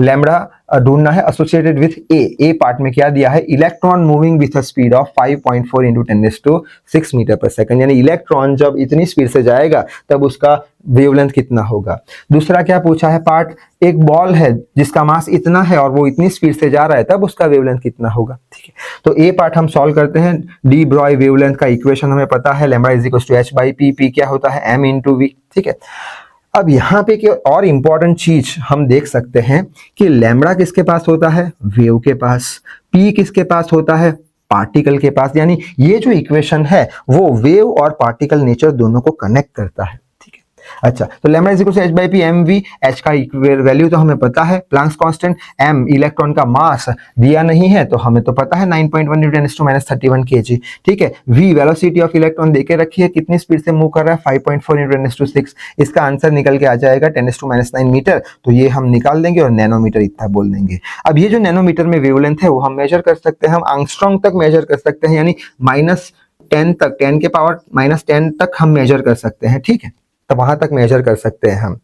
लैम्बडा ढूंढना है एसोसिएटेड विथ ए पार्ट में क्या दिया है, electron moving with a speed of 5.4 into 10⁻⁶ metre पर सेकंड, यानी इलेक्ट्रॉन जब इतनी स्पीड से जाएगा तब उसका वेवलेंथ कितना होगा। दूसरा क्या पूछा है पार्ट, एक बॉल है जिसका मास इतना है और वो इतनी स्पीड से जा रहा है, तब उसका वेवलेंथ कितना होगा, ठीक है। तो ए पार्ट हम सॉल्व करते हैं। डी ब्रॉय वेवलेंथ का इक्वेशन हमें पता है, lambda is equal to h by p, p क्या होता है, m इंटू वी, ठीक है। अब यहाँ पे की और इंपॉर्टेंट चीज हम देख सकते हैं कि लैम्बडा किसके पास होता है, वेव के पास, पी किसके पास होता है, पार्टिकल के पास, यानी ये जो इक्वेशन है वो वेव और पार्टिकल नेचर दोनों को कनेक्ट करता है। अच्छा, तो lambda is equal to H by p m v. H का वैल्यू तो हमें पता है, प्लैंक्स कांस्टेंट। एम इलेक्ट्रॉन का मास दिया नहीं है तो हमें तो पता है 9.1 × 10⁻³ kg। ठीक है, वी वेलोसिटी ऑफ इलेक्ट्रॉन देके रखी है, कितनी स्पीड से मूव कर रहा है 5.4 × 10⁻⁶। इसका आंसर निकल के आ जाएगा 10⁻⁹ मीटर। तो ये हम निकाल देंगे और नैनोमीटर इतना बोल देंगे। अब ये जो नैनोमीटर में वेवलेंथ है वो हम मेजर कर सकते हैं, हम एंगस्ट्रॉम तक मेजर कर सकते हैं, यानी -10 तक, 10 के पावर -10 तक हम मेजर कर सकते हैं। ठीक है, तो वहां तक मेजर कर सकते हैं हम।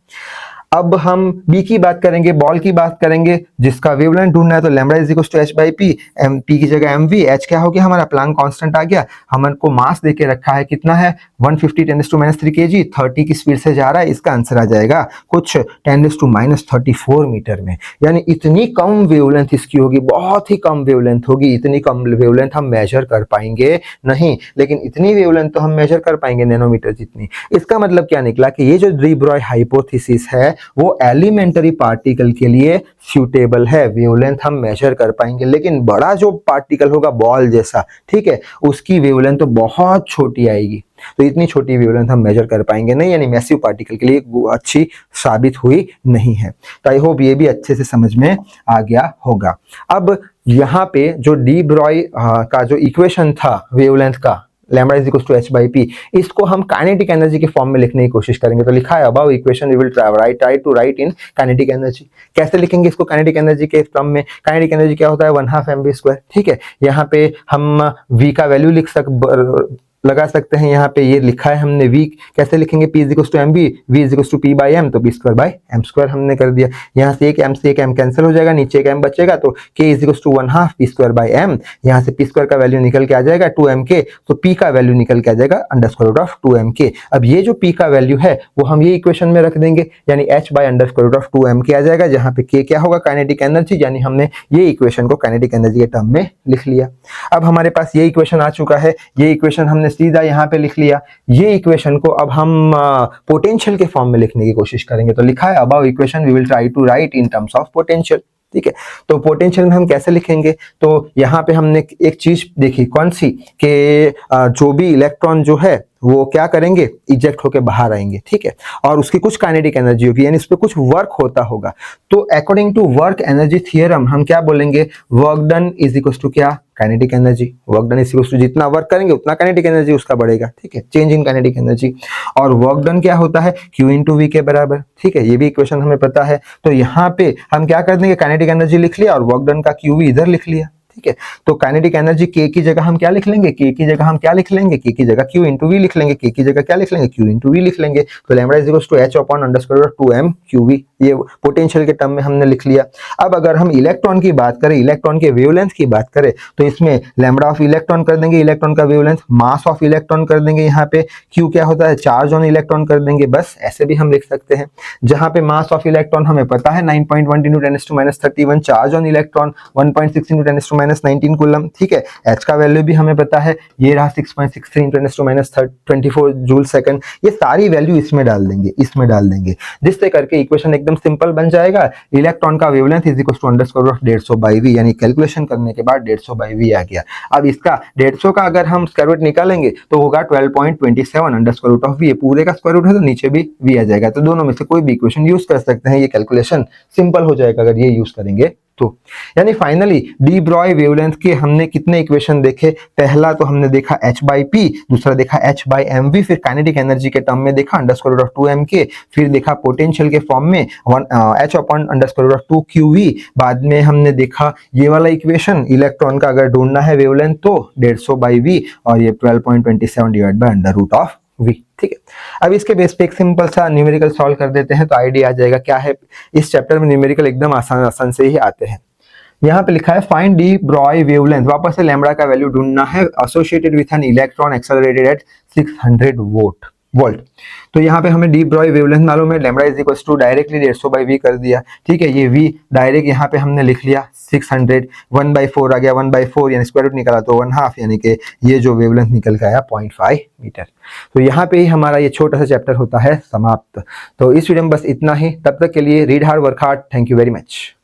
अब हम बी की बात करेंगे, बॉल की बात करेंगे, जिसका वेवलेंथ ढूंढना है तो lambda is equal to H by p. M p की जगह एम वी। एच क्या हो गया हमारा, प्लैंक कांस्टेंट आ गया। हमको मास देके रखा है, कितना है 150 10⁻³ kg, 30 की स्पीड से जा रहा है। इसका आंसर आ जाएगा कुछ 10⁻34 मीटर में। यानी इतनी कम वेवलेंथ इसकी होगी, बहुत ही कम वेवलेंथ होगी। इतनी कम वेवलेंथ हम मेजर कर पाएंगे नहीं, लेकिन इतनी वेवलेंथ तो हम मेजर कर पाएंगे, नैनोमीटर जितनी। इसका मतलब क्या निकला कि ये जो डी ब्रॉय हाइपोथेसिस है वो एलिमेंटरी पार्टिकल के लिए सूटेबल है, वेवलेंथ हम मेजर कर पाएंगे। लेकिन बड़ा जो पार्टिकल होगा बॉल जैसा, ठीक है, उसकी वेवलेंथ तो बहुत छोटी आएगी, तो इतनी छोटी वेवलेंथ हम मेजर कर पाएंगे नहीं, यानी मैसिव पार्टिकल के लिए अच्छी साबित हुई नहीं है। तो आई होप ये भी अच्छे से समझ में आ गया होगा। अब यहाँ पे जो डी ब्रॉय का जो इक्वेशन था वेवलेंथ का, lambda is equal to H by P, इसको हम काइनेटिक एनर्जी के फॉर्म में लिखने की कोशिश करेंगे। तो लिखा है above equation we will try to write in kinetic energy. कैसे लिखेंगे इसको काइनेटिक एनर्जी के फॉर्म में? काइनेटिक एनर्जी क्या होता है, 1/2 mv²। ठीक है, यहाँ पे हम v का वैल्यू लगा सकते हैं। यहाँ पे ये लिखा है हमने v, कैसे लिखेंगे, p is equal to mv, v is equal to p by m, तो p²/m² हमने कर दिया। यहाँ से एक m से एक m कैंसिल हो जाएगा, नीचे एक m बचेगा, तो k is equal to 1/2 p²/m। यहाँ से p² का वैल्यू निकल के आ जाएगा 2mk, तो p का वैल्यू निकल के आ जाएगा √2mk। अब ये जो p का वैल्यू है वो हम ये इक्वेशन में रख देंगे, यानी h/√2mk आ जाएगा, जहाँ पे k क्या होगा, काइनेटिक एनर्जी, यानी हमने ये इक्वेशन को काइनेटिक एनर्जी के टर्म में लिख लिया। अब हमारे पास ये इक्वेशन आ चुका है, ये इक्वेशन हमने सीधा यहाँ पे लिख लिया। ये इक्वेशन को अब हम पोटेंशियल के फॉर्म में लिखने की कोशिश करेंगे। तो लिखा है above equation we will try to write in terms of potential. ठीक है, तो पोटेंशियल में हम कैसे लिखेंगे, तो यहाँ पे हमने एक चीज देखी, कौन सी, कि जो भी इलेक्ट्रॉन जो है वो क्या करेंगे, इजेक्ट होके बाहर आएंगे। ठीक है, और उसकी कुछ काइनेटिक एनर्जी होगी, यानी उस पर कुछ वर्क होता होगा। तो according to work energy theorem हम क्या बोलेंगे, work done is equal to क्या, kinetic energy. Work done is equal to जितना वर्क करेंगे उतना काइनेटिक एनर्जी उसका बढ़ेगा। ठीक है, चेंज इन काइनेटिक एनर्जी। और वर्क डन क्या होता है, Q × V के बराबर। ठीक है, ये भी इक्वेशन हमें पता है। तो यहाँ पे हम क्या कर देंगे, काइनेटिक एनर्जी लिख लिया और वर्क डन का QV इधर लिख लिया। ठीक है, तो काइनेटिक एनर्जी K की जगह हम क्या लिख लेंगे, K की जगह हम क्या लिख लेंगे, K की जगह Q × V लिख लेंगे, K की जगह क्या लिख लेंगे, Q × V लिख लेंगे। तो lambda is equal to h/√2mqv, ये पोटेंशियल के टर्म में हमने लिख लिया। अब अगर हम इलेक्ट्रॉन की बात करें, इलेक्ट्रॉन के वेवलेंथ की बात करें, तो इसमें लैम्डा ऑफ इलेक्ट्रॉन कर देंगे, इलेक्ट्रॉन का वेवलेंथ, मास ऑफ इलेक्ट्रॉन कर देंगे, यहाँ पे Q क्या होता है, चार्ज ऑन इलेक्ट्रॉन कर देंगे। बस ऐसे भी हम लिख सकते हैं, जहां पे मास ऑफ इलेक्ट्रॉन हमें पता है 9.1 × 10⁻31, चार्ज ऑन इलेक्ट्रॉन 1.6 × 10⁻19 कूलम। ठीक है, H का वैल्यू भी हमें पता है, ये रहा 6.63 × 10⁻24 जूल सेकंड। ये सारी वैल्यू इसमें डाल देंगे, जिससे करके इक्वेशन एकदम सिंपल बन जाएगा। इलेक्ट्रॉन का wavelength is equal to √150/v, यानी कैलकुलेशन करने के बाद 150/v आ गया। अब इसका 150 का अगर हम स्क्वायर रूट निकालेंगे तो होगा 12.27 √v। ये पूरे का स्क्वायर रूट है तो नीचे भी v आ जाएगा। तो दोनों में से कोई भी इक्वेशन यूज कर सकते हैं, ये कैलकुलेशन सिंपल हो जाएगा अगर ये यूज करेंगे तो। यानी फाइनली डी ब्रॉय वेवलेंथ के हमने कितने इक्वेशन देखे, पहला तो हमने देखा h/p, दूसरा देखा h/mv, फिर काइनेटिक एनर्जी के टर्म में देखा √2mk, फिर देखा पोटेंशियल के फॉर्म में h/√2qv, बाद में हमने देखा ये वाला इक्वेशन, इलेक्ट्रॉन का अगर ढूंढना है वेवलेंथ तो 150/v, और ये 12.27/√v। ठीक है, अब इसके बेस पे एक सिंपल सा न्यूमेरिकल सॉल्व कर देते हैं तो आइडिया आ जाएगा। क्या है, इस चैप्टर में न्यूमेरिकल एकदम आसान से ही आते हैं। यहाँ पे लिखा है फाइंड डी ब्रॉय वेवलेंथ, वापस से लैम्डा का वैल्यू ढूंढना है, associated with an electron accelerated at 600 volt. तो यहाँ पे हमें डी ब्रॉय वेवलेंथ मालूम है, lambda is equal to directly 150/v कर दिया। ठीक है, ये v डायरेक्ट यहाँ पे हमने लिख लिया 600, 1/4 आ गया, 1/4 यानी स्क्वायर रूट निकाला तो 1/2, यानी कि ये जो वेवलेंथ निकल के आया 0.5 मीटर। तो यहाँ पे ही हमारा ये छोटा सा चैप्टर होता है समाप्त। तो इस वीडियो में बस इतना ही, तब तक के लिए read hard work hard, thank you very much.